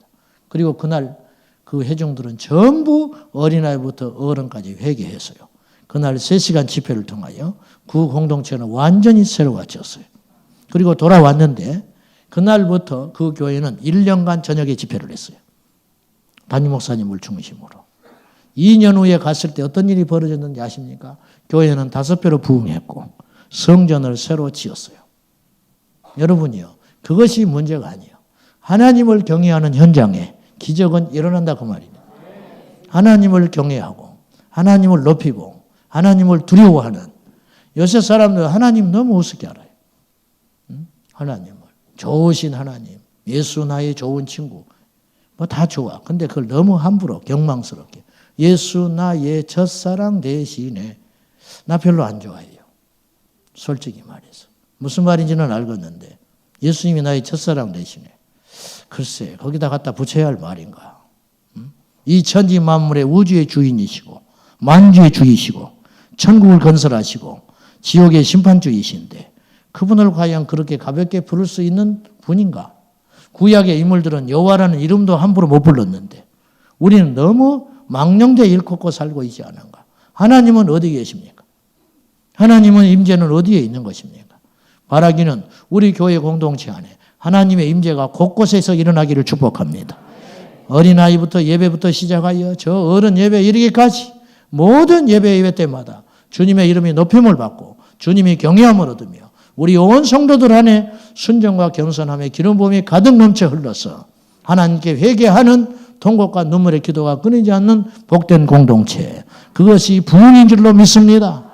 그리고 그날 그 회중들은 전부 어린아이부터 어른까지 회개했어요. 그날 3시간 집회를 통하여 그 공동체는 완전히 새로워졌어요. 그리고 돌아왔는데 그날부터 그 교회는 1년간 저녁에 집회를 했어요. 담임 목사님을 중심으로. 2년 후에 갔을 때 어떤 일이 벌어졌는지 아십니까? 교회는 5배로 부흥했고 성전을 새로 지었어요. 여러분이요. 그것이 문제가 아니에요. 하나님을 경외하는 현장에 기적은 일어난다 그 말이에요. 하나님을 경외하고 하나님을 높이고 하나님을 두려워하는 요새 사람들 하나님 너무 우습게 알아요. 하나님을. 좋으신 하나님. 예수 나의 좋은 친구. 뭐 다 좋아. 근데 그걸 너무 함부로 경망스럽게. 예수 나의 첫사랑 대신에 나 별로 안 좋아해요. 솔직히 말해서. 무슨 말인지는 알겠는데 예수님이 나의 첫사랑 대신에 글쎄 거기다 갖다 붙여야 할 말인가. 이 천지 만물의 우주의 주인이시고 만주의 주이시고 천국을 건설하시고 지옥의 심판주이신데 그분을 과연 그렇게 가볍게 부를 수 있는 분인가? 구약의 인물들은 여호와라는 이름도 함부로 못 불렀는데 우리는 너무 망령되이 일컫고 살고 있지 않은가? 하나님은 어디 계십니까? 하나님은 임재는 어디에 있는 것입니까? 바라기는 우리 교회 공동체 안에 하나님의 임재가 곳곳에서 일어나기를 축복합니다. 어린아이부터 예배부터 시작하여 저 어른 예배 이르기까지 모든 예배 때마다 주님의 이름이 높임을 받고 주님이 경외함을 얻으며 우리 온 성도들 안에 순종과 겸손함의 기름 부음이 가득 넘쳐 흘러서 하나님께 회개하는 통곡과 눈물의 기도가 끊이지 않는 복된 공동체. 그것이 부흥인 줄로 믿습니다.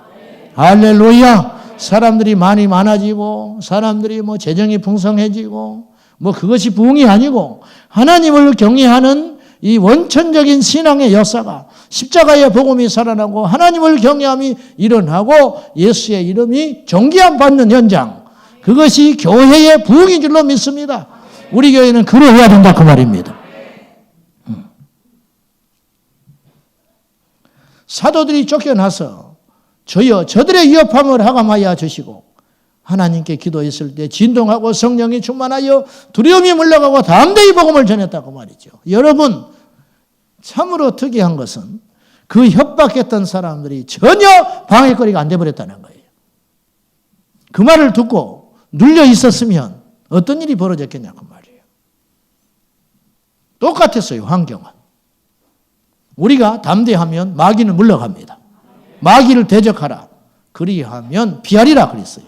할렐루야. 사람들이 많아지고 사람들이 뭐 재정이 풍성해지고 뭐 그것이 부흥이 아니고 하나님을 경외하는 이 원천적인 신앙의 역사가 십자가의 복음이 살아나고 하나님을 경외함이 일어나고 예수의 이름이 존귀함 받는 현장. 그것이 교회의 부흥인 줄로 믿습니다. 우리 교회는 그러해야 된다 그 말입니다. 사도들이 쫓겨나서 저여 저들의 위협함을 하감하여 주시고 하나님께 기도했을 때 진동하고 성령이 충만하여 두려움이 물러가고 담대히 복음을 전했다고 말이죠. 여러분 참으로 특이한 것은 그 협박했던 사람들이 전혀 방해거리가 안 돼버렸다는 거예요. 그 말을 듣고 눌려 있었으면 어떤 일이 벌어졌겠냐 그 말이에요. 똑같았어요 환경은. 우리가 담대하면 마귀는 물러갑니다. 마귀를 대적하라. 그리하면 피하리라 그랬어요.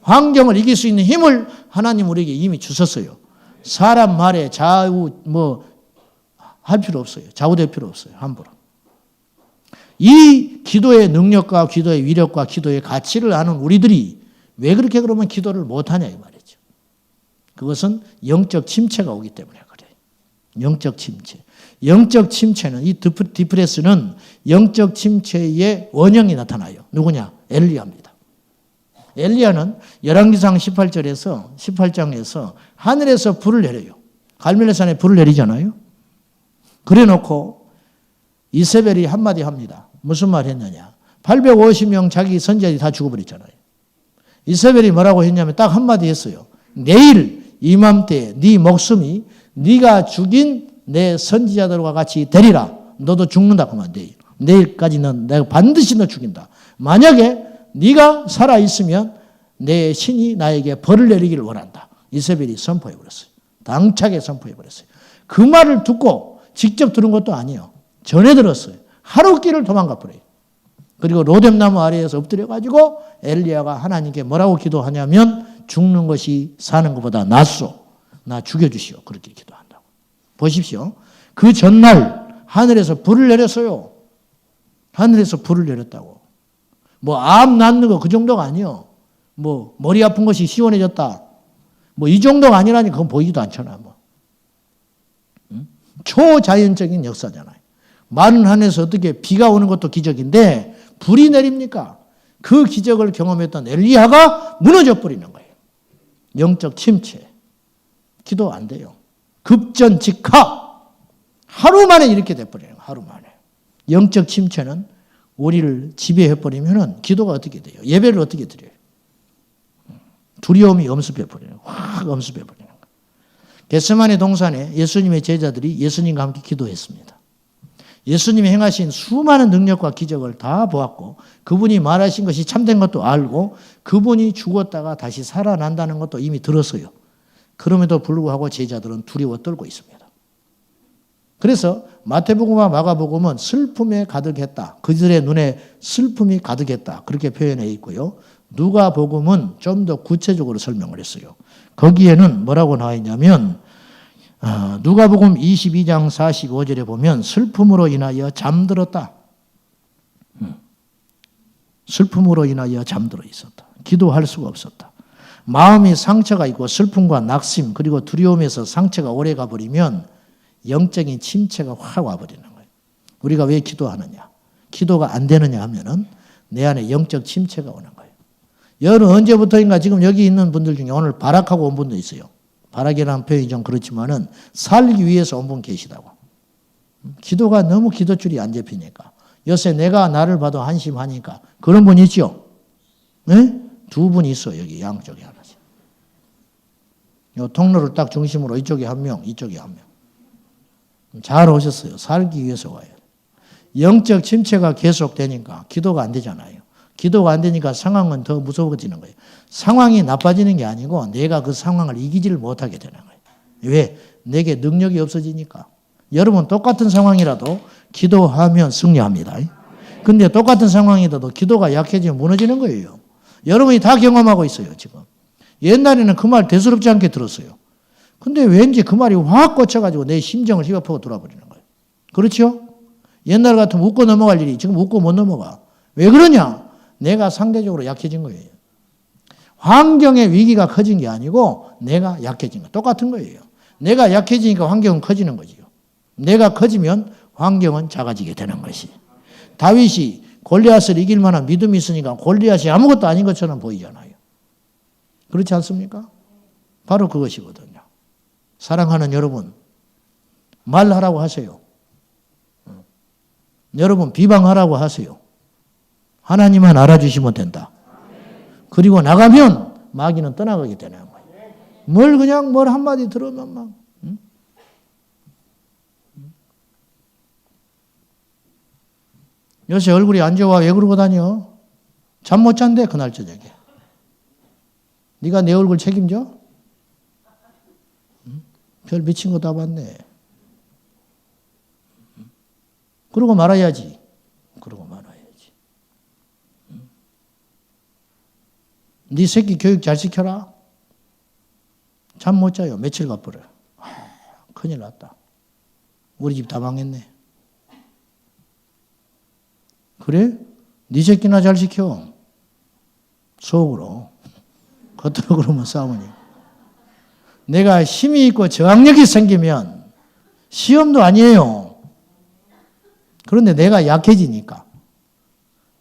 환경을 이길 수 있는 힘을 하나님 우리에게 이미 주셨어요. 사람 말에 할 필요 없어요. 좌우될 필요 없어요. 함부로. 이 기도의 능력과 기도의 위력과 기도의 가치를 아는 우리들이 왜 그렇게 그러면 기도를 못하냐 이 말이죠. 그것은 영적 침체가 오기 때문에 그래요. 영적 침체. 영적 침체는 이 디프레스는 영적 침체의 원형이 나타나요. 누구냐? 엘리야입니다. 엘리야는 열왕기상 18장에서 하늘에서 불을 내려요. 갈멜레산에 불을 내리잖아요. 그래 놓고 이세벨이 한마디 합니다. 무슨 말 했느냐. 850명 자기 선지자들이 다 죽어버렸잖아요. 이세벨이 뭐라고 했냐면 딱 한마디 했어요. 내일 이맘때 네 목숨이 네가 죽인 내 선지자들과 같이 되리라. 너도 죽는다 그만 내일. 내일까지는 내가 반드시 너 죽인다. 만약에 네가 살아있으면 내 신이 나에게 벌을 내리기를 원한다. 이세벨이 선포해버렸어요. 당차게 선포해버렸어요. 그 말을 듣고 직접 들은 것도 아니에요. 전해 들었어요. 하루 길을 도망가 버려요. 그리고 로뎀나무 아래에서 엎드려가지고 엘리야가 하나님께 뭐라고 기도하냐면 죽는 것이 사는 것보다 낫소. 나 죽여주시오. 그렇게 기도한다고. 보십시오. 그 전날 하늘에서 불을 내렸어요. 하늘에서 불을 내렸다고. 암 낫는 거 그 정도가 아니에요. 머리 아픈 것이 시원해졌다. 이 정도가 아니라니 그건 보이지도 않잖아. 초자연적인 역사잖아요. 마른 하늘에서 어떻게 비가 오는 것도 기적인데 불이 내립니까? 그 기적을 경험했던 엘리야가 무너져 버리는 거예요. 영적 침체. 기도 안 돼요. 급전직하. 하루 만에 이렇게 돼버려요. 하루 만에. 영적 침체는 우리를 지배해버리면 기도가 어떻게 돼요? 예배를 어떻게 드려요? 두려움이 엄습해버려요. 확 엄습해버리는 거예요. 겟세마네 동산에 예수님의 제자들이 예수님과 함께 기도했습니다. 예수님이 행하신 수많은 능력과 기적을 다 보았고 그분이 말하신 것이 참된 것도 알고 그분이 죽었다가 다시 살아난다는 것도 이미 들었어요. 그럼에도 불구하고 제자들은 두려워 떨고 있습니다. 그래서 마태복음과 마가복음은 슬픔에 가득했다. 그들의 눈에 슬픔이 가득했다. 그렇게 표현해 있고요. 누가복음은 좀 더 구체적으로 설명을 했어요. 거기에는 뭐라고 나와 있냐면 누가복음 22장 45절에 보면 슬픔으로 인하여 잠들었다. 슬픔으로 인하여 잠들어 있었다. 기도할 수가 없었다. 마음이 상처가 있고 슬픔과 낙심 그리고 두려움에서 상처가 오래 가버리면 영적인 침체가 확 와버리는 거예요. 우리가 왜 기도하느냐? 기도가 안 되느냐 하면은 내 안에 영적 침체가 오는 거예요. 여러분 언제부터인가 지금 여기 있는 분들 중에 오늘 발악하고 온 분도 있어요. 발악이라는 표현이 좀 그렇지만은 살기 위해서 온 분 계시다고. 기도가 너무 기도줄이 안 잡히니까. 요새 내가 나를 봐도 한심하니까. 그런 분 있죠? 네? 두 분 있어 여기 양쪽에 하나씩. 요 통로를 딱 중심으로 이쪽에 한 명, 이쪽에 한 명. 잘 오셨어요. 살기 위해서 와요. 영적 침체가 계속되니까 기도가 안 되잖아요. 기도가 안 되니까 상황은 더 무서워지는 거예요. 상황이 나빠지는 게 아니고 내가 그 상황을 이기지를 못하게 되는 거예요. 왜? 내게 능력이 없어지니까. 여러분 똑같은 상황이라도 기도하면 승리합니다. 근데 똑같은 상황이라도 기도가 약해지면 무너지는 거예요. 여러분이 다 경험하고 있어요, 지금. 옛날에는 그 말 대수롭지 않게 들었어요. 근데 왠지 그 말이 확 꽂혀가지고 내 심정을 휘어퍼고 돌아버리는 거예요. 그렇죠? 옛날 같으면 웃고 넘어갈 일이 지금 웃고 못 넘어가. 왜 그러냐? 내가 상대적으로 약해진 거예요. 환경의 위기가 커진 게 아니고 내가 약해진 거. 똑같은 거예요. 내가 약해지니까 환경은 커지는 거지요. 내가 커지면 환경은 작아지게 되는 것이. 다윗이 골리앗을 이길 만한 믿음이 있으니까 골리앗이 아무것도 아닌 것처럼 보이잖아요. 그렇지 않습니까? 바로 그것이거든요. 사랑하는 여러분, 말하라고 하세요. 여러분 비방하라고 하세요. 하나님만 알아주시면 된다. 그리고 나가면 마귀는 떠나가게 되는 거예요. 뭘 한마디 들으면 막. 요새 얼굴이 안 좋아. 왜 그러고 다녀? 잠 못 잔대 그날 저녁에. 네가 내 얼굴 책임져? 별 미친 거 다 봤네. 그러고 말아야지. 그러고 말아야지. 네 새끼 교육 잘 시켜라. 잠 못 자요. 며칠 가버려요. 큰일 났다. 우리 집 다 망했네. 그래? 네 새끼나 잘 시켜. 속으로. 겉으로 그러면 싸우니. 내가 힘이 있고 저항력이 생기면 시험도 아니에요. 그런데 내가 약해지니까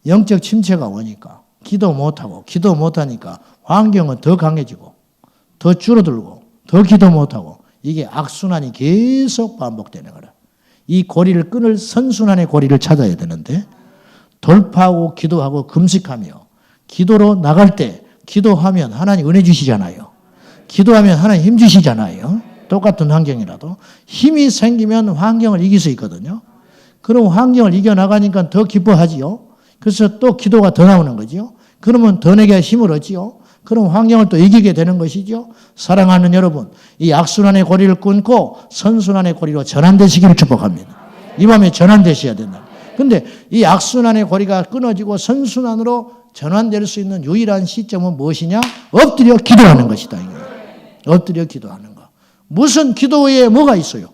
영적 침체가 오니까 기도 못하고 기도 못하니까 환경은 더 강해지고 더 줄어들고 더 기도 못하고 이게 악순환이 계속 반복되는 거라. 이 고리를 끊을 선순환의 고리를 찾아야 되는데 돌파하고 기도하고 금식하며 기도로 나갈 때 기도하면 하나님 은혜 주시잖아요. 기도하면 하나님 힘 주시잖아요. 똑같은 환경이라도 힘이 생기면 환경을 이길 수 있거든요. 그럼 환경을 이겨나가니까 더 기뻐하지요. 그래서 또 기도가 더 나오는 거지요. 그러면 더 내게 힘을 얻지요. 그럼 환경을 또 이기게 되는 것이죠. 사랑하는 여러분, 이 악순환의 고리를 끊고 선순환의 고리로 전환되시기를 축복합니다. 이 밤에 전환되셔야 된다. 근데 이 악순환의 고리가 끊어지고 선순환으로 전환될 수 있는 유일한 시점은 무엇이냐? 엎드려 기도하는 것이다. 엎드려 기도하는 거. 무슨 기도에 뭐가 있어요?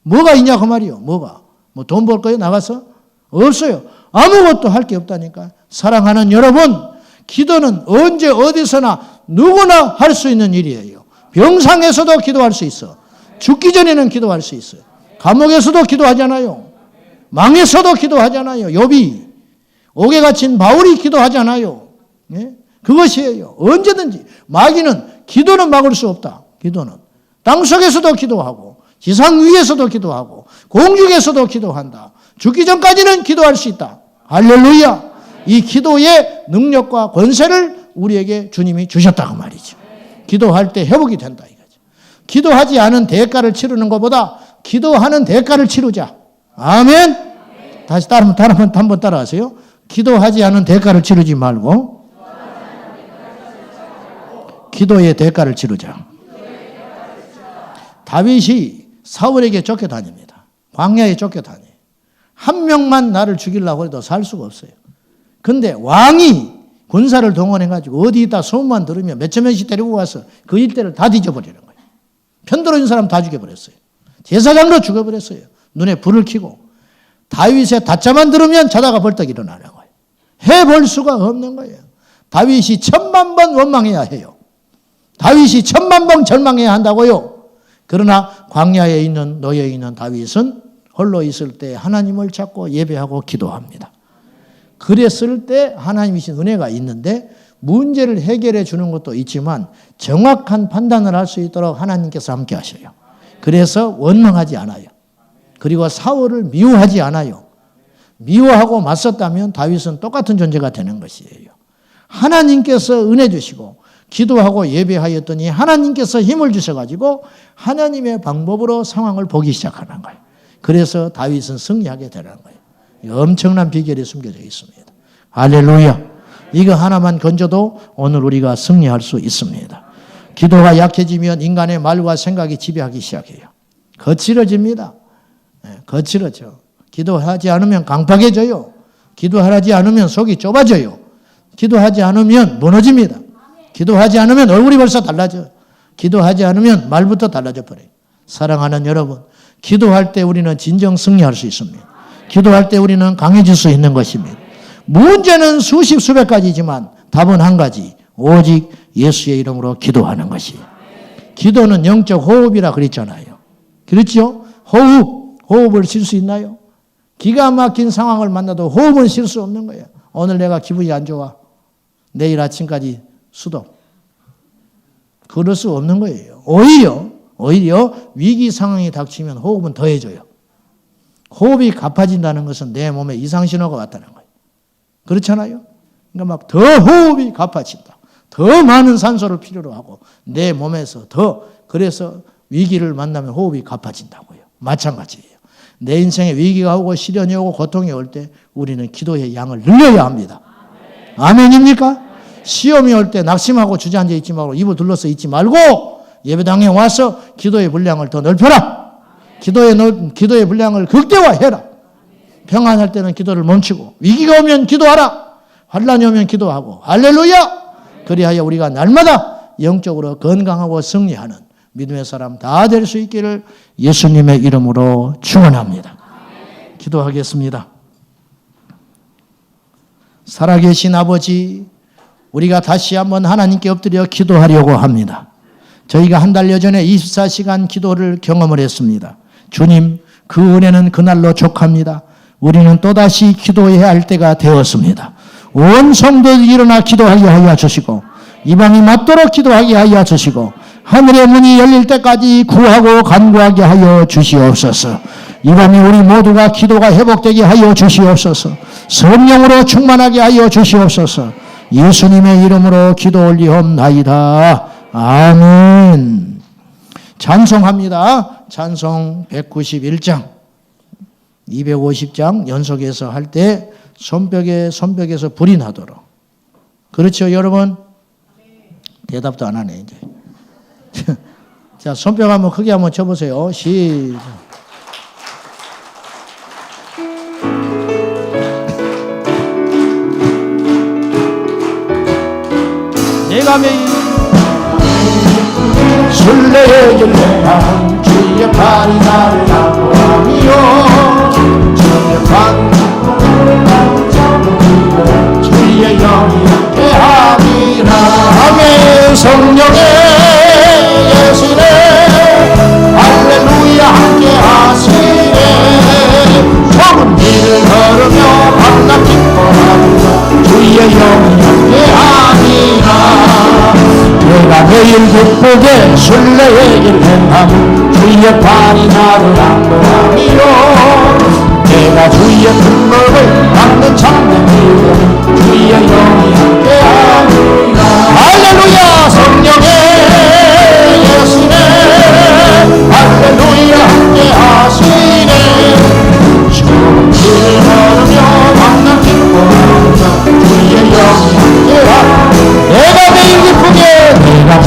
뭐가 있냐 그 말이요. 뭐가? 뭐 돈 벌 거예요? 나가서? 없어요. 아무것도 할 게 없다니까. 사랑하는 여러분, 기도는 언제 어디서나 누구나 할 수 있는 일이에요. 병상에서도 기도할 수 있어. 죽기 전에는 기도할 수 있어요. 감옥에서도 기도하잖아요. 망에서도 기도하잖아요. 욥이. 옥에 갇힌 바울이 기도하잖아요. 예? 그것이에요. 언제든지. 마귀는 기도는 막을 수 없다. 기도는. 땅속에서도 기도하고 지상 위에서도 기도하고 공중에서도 기도한다. 죽기 전까지는 기도할 수 있다. 할렐루야. 이 기도의 능력과 권세를 우리에게 주님이 주셨다고 말이죠. 기도할 때 회복이 된다 이거죠. 기도하지 않은 대가를 치르는 것보다 기도하는 대가를 치르자. 아멘. 다시 한번 따라하세요. 기도하지 않은 대가를 치르지 말고 기도의 대가를 치르자. 다윗이 사울에게 쫓겨다닙니다. 광야에 쫓겨다녀요. 한 명만 나를 죽이려고 해도 살 수가 없어요. 근데 왕이 군사를 동원해가지고 어디 있다 소문만 들으면 몇천 명씩 데리고 가서 그 일대를 다 뒤져버리는 거예요. 편들어진 사람 다 죽여버렸어요. 제사장도 죽여버렸어요. 눈에 불을 켜고. 다윗의 다짜만 들으면 자다가 벌떡 일어나는 거예요. 해볼 수가 없는 거예요. 다윗이 1000만 번 원망해야 해요. 다윗이 1000만 번 절망해야 한다고요. 그러나 광야에 있는 노예에 있는 다윗은 홀로 있을 때 하나님을 찾고 예배하고 기도합니다. 그랬을 때 하나님이신 은혜가 있는데 문제를 해결해 주는 것도 있지만 정확한 판단을 할 수 있도록 하나님께서 함께 하셔요. 그래서 원망하지 않아요. 그리고 사울을 미워하지 않아요. 미워하고 맞섰다면 다윗은 똑같은 존재가 되는 것이에요. 하나님께서 은혜 주시고 기도하고 예배하였더니 하나님께서 힘을 주셔가지고 하나님의 방법으로 상황을 보기 시작하는 거예요. 그래서 다윗은 승리하게 되는 거예요. 엄청난 비결이 숨겨져 있습니다. 할렐루야. 이거 하나만 건져도 오늘 우리가 승리할 수 있습니다. 기도가 약해지면 인간의 말과 생각이 지배하기 시작해요. 거칠어집니다. 거칠어져. 기도하지 않으면 강팍해져요. 기도하지 않으면 속이 좁아져요. 기도하지 않으면 무너집니다. 기도하지 않으면 얼굴이 벌써 달라져요. 기도하지 않으면 말부터 달라져 버려요. 사랑하는 여러분, 기도할 때 우리는 진정 승리할 수 있습니다. 기도할 때 우리는 강해질 수 있는 것입니다. 문제는 수십 수백 가지지만 답은 한 가지. 오직 예수의 이름으로 기도하는 것이에요. 기도는 영적 호흡이라 그랬잖아요. 그렇죠? 호흡을 쉴 수 있나요? 기가 막힌 상황을 만나도 호흡은 쉴 수 없는 거예요. 오늘 내가 기분이 안 좋아. 내일 아침까지 수도. 그럴 수 없는 거예요. 오히려 위기 상황이 닥치면 호흡은 더해져요. 호흡이 가파진다는 것은 내 몸에 이상신호가 왔다는 거예요. 그렇잖아요? 그러니까 막 더 호흡이 가파진다. 더 많은 산소를 필요로 하고 내 몸에서 그래서 위기를 만나면 호흡이 가파진다고요. 마찬가지예요. 내 인생에 위기가 오고 시련이 오고 고통이 올 때 우리는 기도의 양을 늘려야 합니다. 아멘입니까? 시험이 올 때 낙심하고 주저앉아 있지 말고 입을 둘러서 있지 말고 예배당에 와서 기도의 분량을 더 넓혀라. 기도의 분량을 극대화해라. 평안할 때는 기도를 멈추고 위기가 오면 기도하라. 환난이 오면 기도하고 할렐루야. 그리하여 우리가 날마다 영적으로 건강하고 승리하는 믿음의 사람 다 될 수 있기를 예수님의 이름으로 축원합니다. 기도하겠습니다. 살아계신 아버지, 우리가 다시 한번 하나님께 엎드려 기도하려고 합니다. 저희가 한 달여 전에 24시간 기도를 경험을 했습니다. 주님, 그 은혜는 그날로 족합니다. 우리는 또다시 기도해야 할 때가 되었습니다. 온 성도들이 일어나 기도하게 하여 주시고 이 밤이 맞도록 기도하게 하여 주시고 하늘의 문이 열릴 때까지 구하고 간구하게 하여 주시옵소서. 이 밤에 우리 모두가 기도가 회복되게 하여 주시옵소서. 성령으로 충만하게 하여 주시옵소서. 예수님의 이름으로 기도 올리옵나이다. 아멘. 찬송합니다. 찬송 191장 250장 연속해서 할 때 손뼉에서 불이 나도록. 그렇죠 여러분? 대답도 안 하네 이제. 자, 손뼉 한번 크게 한번 쳐보세요. 시작. 내가 매일 순례의 길에 주의 팔이 나를 안보하며 주의 반국을 나를 잡으며 주의 영이 함께하리라. 아멘. 성령의 예수네 할렐루야 함께하시네. 좁은 길을 걸으며 밤낮 기뻐하며 주의 영이 함께하리라. 내가 매일 기쁘게 순례의 길 행하며 주의 팔이 나를 안보하며 내가 주의 품목을 받는 참된 믿음 주의 영이 함께하리라. 할렐루야. 성령의 예수네 할렐루야 함께하시네. 좋은 길 걸으며 만난 기뻐하며 주의 영이 함께하리라. 내가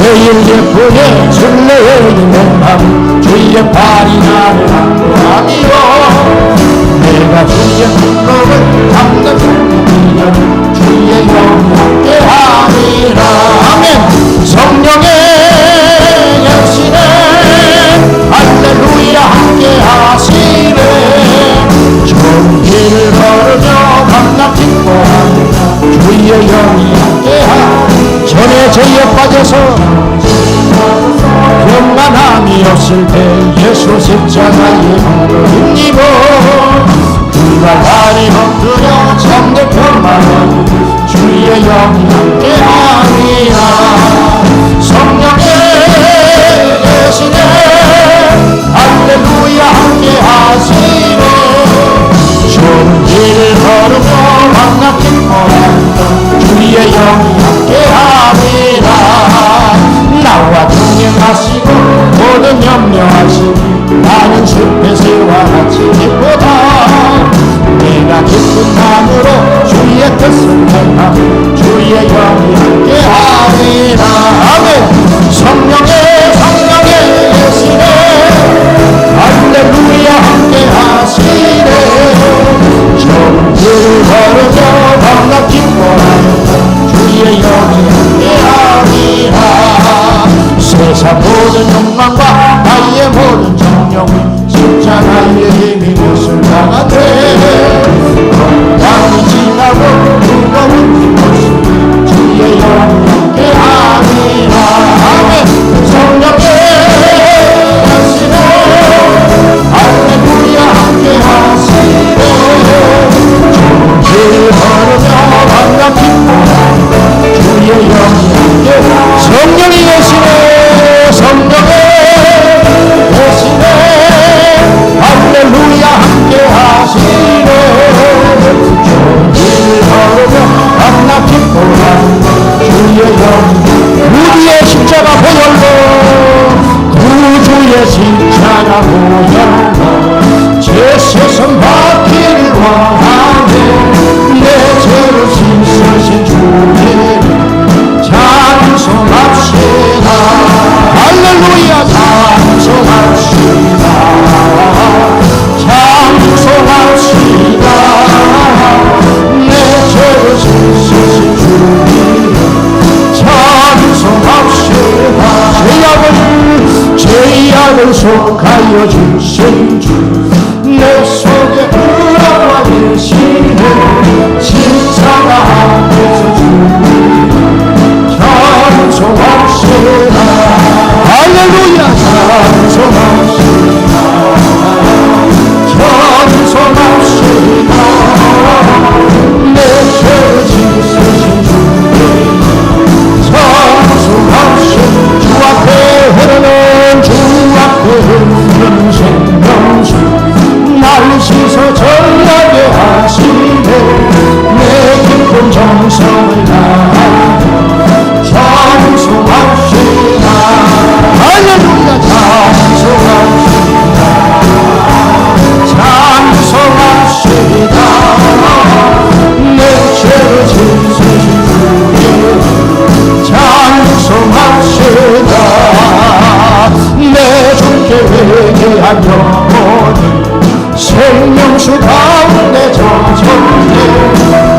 매일 기쁘게 순례의 길 행하며 주의 팔이 나를 안보하며 내가 주의 품목을 담는 주님 주의 영이 함께하리라. 아멘. 성령의 예수네 할렐루야 함께하시네. 좋은 길을 걸으며 밤낮 기뻐하며 주의 영이 함께하리라. 전에 죄에 빠져서 평안함이 없을 때 예수 십자가의 몸을 힘입어 그가 다리 엎드려 참된 평안을 주의 영이 함께하리라. 성령의 예수네 할렐루야 함께하시네. 좋은 길을 걸으며 만나 기뻐하며 주의 영이 함께하리라. 나와 동행하시고 모든 염려하시니 나는 숲에서와 같이 기쁘다. 내가 기쁜 마음으로 주의 뜻을 행하며 주의 영이 함께하리라. 아멘. 성령의 예수네 할렐루야 함께하시네. 좋은 길을 걸으며 밤낮 기뻐하며 주의 영이 함께하리라. 세상 모든 욕망과 나의 모든 정욕은 십자가의 힘이 못을 당한데 건강이 지나고 무거운 힘없이 주의 영이 함께하리라. 아멘. 성령의 예수네 할렐루야 함께하시네. 좋은 길 걸으며 밤낮 기뻐하며 주의 영이 함께하리라. 성령이 예수네 성령의 예수네 할렐루야 함께하시네. 좋은 길 걸으며 밤낮 기뻐하며 주의 영이 구주의 십자가 보혈로 구주의 십자가 보혈로 제 세상 받기를 원하네. 내 죄를 씻으신 주의 찬송합시다. 할렐루야 찬송합시다. 찬송합시다. 내 죄를 씻으신 주님 찬송합시다. 나를 속하여 주신 주, 내 속에 들어와 계시네. 십자가 앞에서 주님 찬송합시다. 할렐루야. 찬송합시다. 찬송합시다. 내 죄를 씻으신 주님 찬송합시다. 주 앞에 흐르는 주 앞에 흐르는 생명수, 나를 씻어 전하게 하시네. 내 깊은 정성을 다하여 찬송합시다. 할렐루야. 찬송합시다. 찬송합시다. 내 죄를 씻으신 주님 찬송합시다. 내 주께 회개한 영혼이 생명수 가운데 젖었네.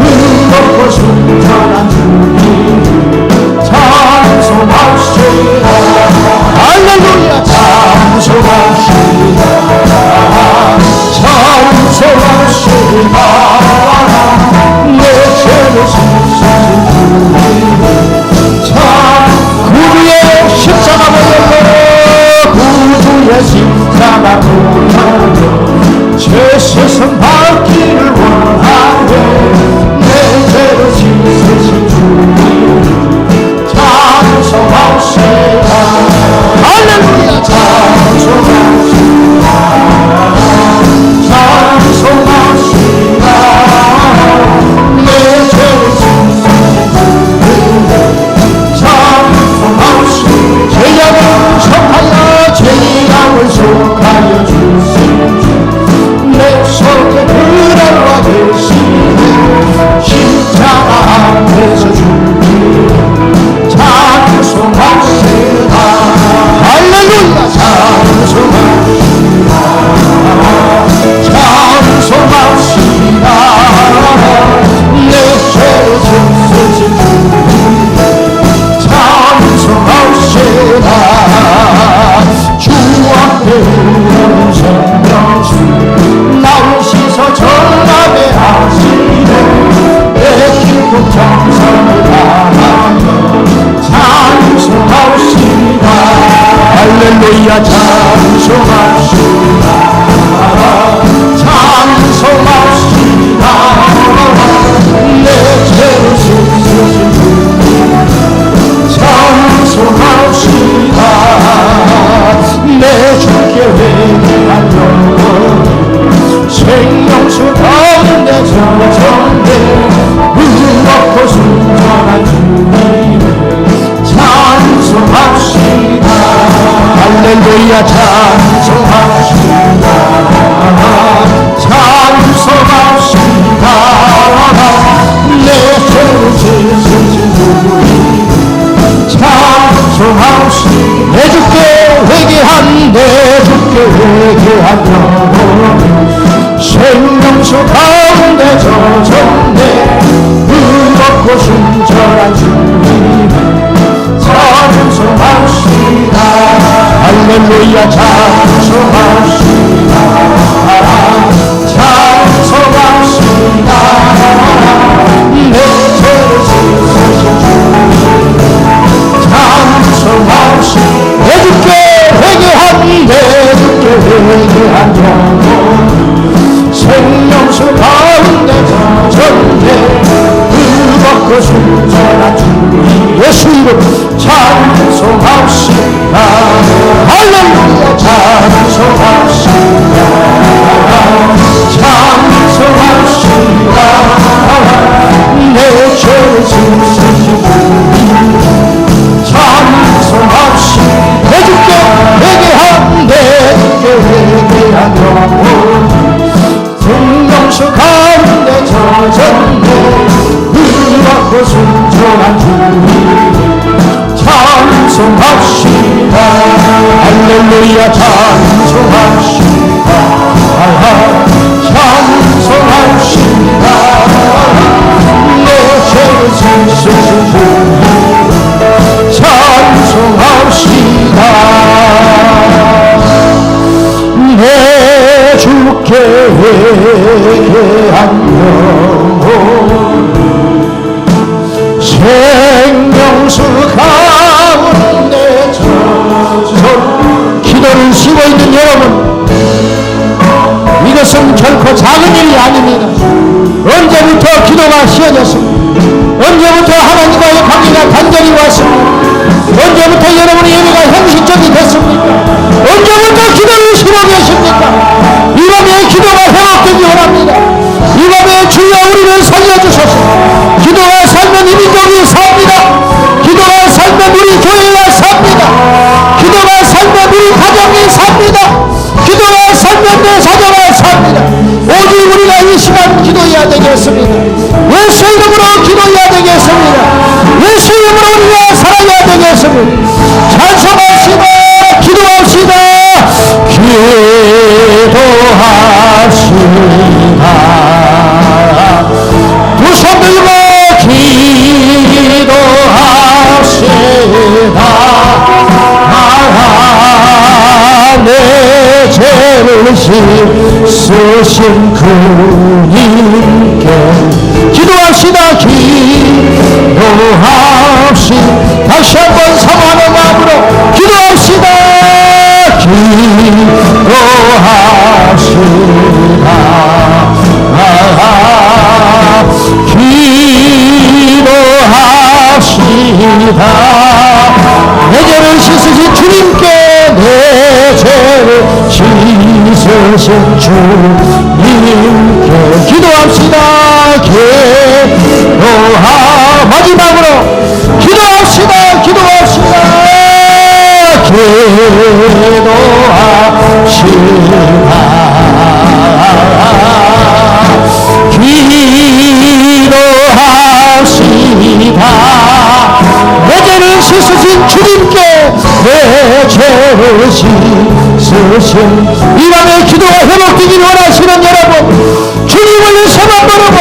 의롭고 순전한 주님 찬송합시다. 할렐루야. 찬송합시다. 찬송합시다. 내 죄를 씻으신 주님 구주의 십자가 보혈로, 구주의 십자가 보혈로 죄 씻음 받기를 원하네. 내 죄를 씻으신 주님 찬송합시다. 할렐루야. 찬송합시다. 찬송합시다. 내 죄를 씻으신 주님 찬송합시다. 죄악을 속하여 죄악을 속하여 주신 주, 내 속에 들어와 계시네. 십자가 앞에서 주님 찬송합시다. 할렐루야. 찬송합시다. 찬송합시다. 내 죄를 씻으신 주님 찬송합시다. 주 앞에 흐르는 생명수, 나를 씻어 전하게 하시네. 내 깊은 정성을 다하여 찬송합시다. 할렐루야. 찬송합시다. 찬송합시다. 내 죄를 씻으신 주님 찬송합시다. 내 주께 회개한 영혼 생명수 가운데 젖었네. 의롭고 순전한 주님 찬송합시다. 할렐루야. 찬송합시다. 찬송합시다. 내 죄를 씻으신 주님 찬송합시다. 내 주께 회개한, 내 주께 회개한 영혼 생명수 가운데 젖었네. 의롭고 순전한 주님 찬송합시다. 할렐루야. 찬송합시다. 찬송합시다. 내 죄를 씻으신 주님 찬송합시다. 내 주께 회개한, 내 주께 회개한 영혼 생명수 가운데 젖었네. 의롭고 순전한 주님 예수 이름 찬송합시다. 할렐루야. 찬송합시다. 찬송합시다. 내 죄를 씻으신 주님 찬송합시다. 내 주께 회개한, 내 주께 회개한 영혼 생명수 가운데 젖었네. 의롭고 순전한 주님 찬송합시다. 할렐루야. 찬송합시다. 찬송합시다. 내 죄를 씻으신 주님 찬송합시다. 내 주께 한 영혼 생명수 가운데 젖어 기도를 쉬고 있는 여러분, 이것은 결코 작은 일이 아닙니다. 언제부터 기도가 쉬어졌습니까? 언제부터 하나님과의 관계가 단절이 왔습니까? 언제부터 여러분의 예배가 형식적이 됐습니까? 언제부터 기도를 쉬고 계십니까? 이 밤에 기도가 회복되기 원합니다. 이 밤에 주여 우리를 살려주소서. 기도가 살면 이 민족이 삽니다. 기도가 살면 우리 교회가 삽니다. 기도가 살면 우리 가정이 삽니다. 기도가 살면 내 자녀가 삽니다. 오직 우리가 이 시간 기도해야 되겠습니다. 예수 이름으로 기도해야 되겠습니다. 예수 이름으로 우리가 살아야 되겠습니다. 찬송합시다. 기도합시다. 기도합시다. 두 손 들고 기도합시다. 내 죄를 씻으신 그님께 기도합시다. 기도합시다. 다시 한번 사모하는 마음으로 기도합시다. 기도합시다. 기도합시다. 내 죄를 씻으신 주님께, 내 죄를 씻으신 주님께 기도합시다. 마지막으로 기도합시다. 기도합시다. 기도합시다. 내 죄를 씻으신 주님께, 내 죄를 씻으신 이 밤에 기도가 회복되기를 원하시는 여러분, 주님을 세번 부르고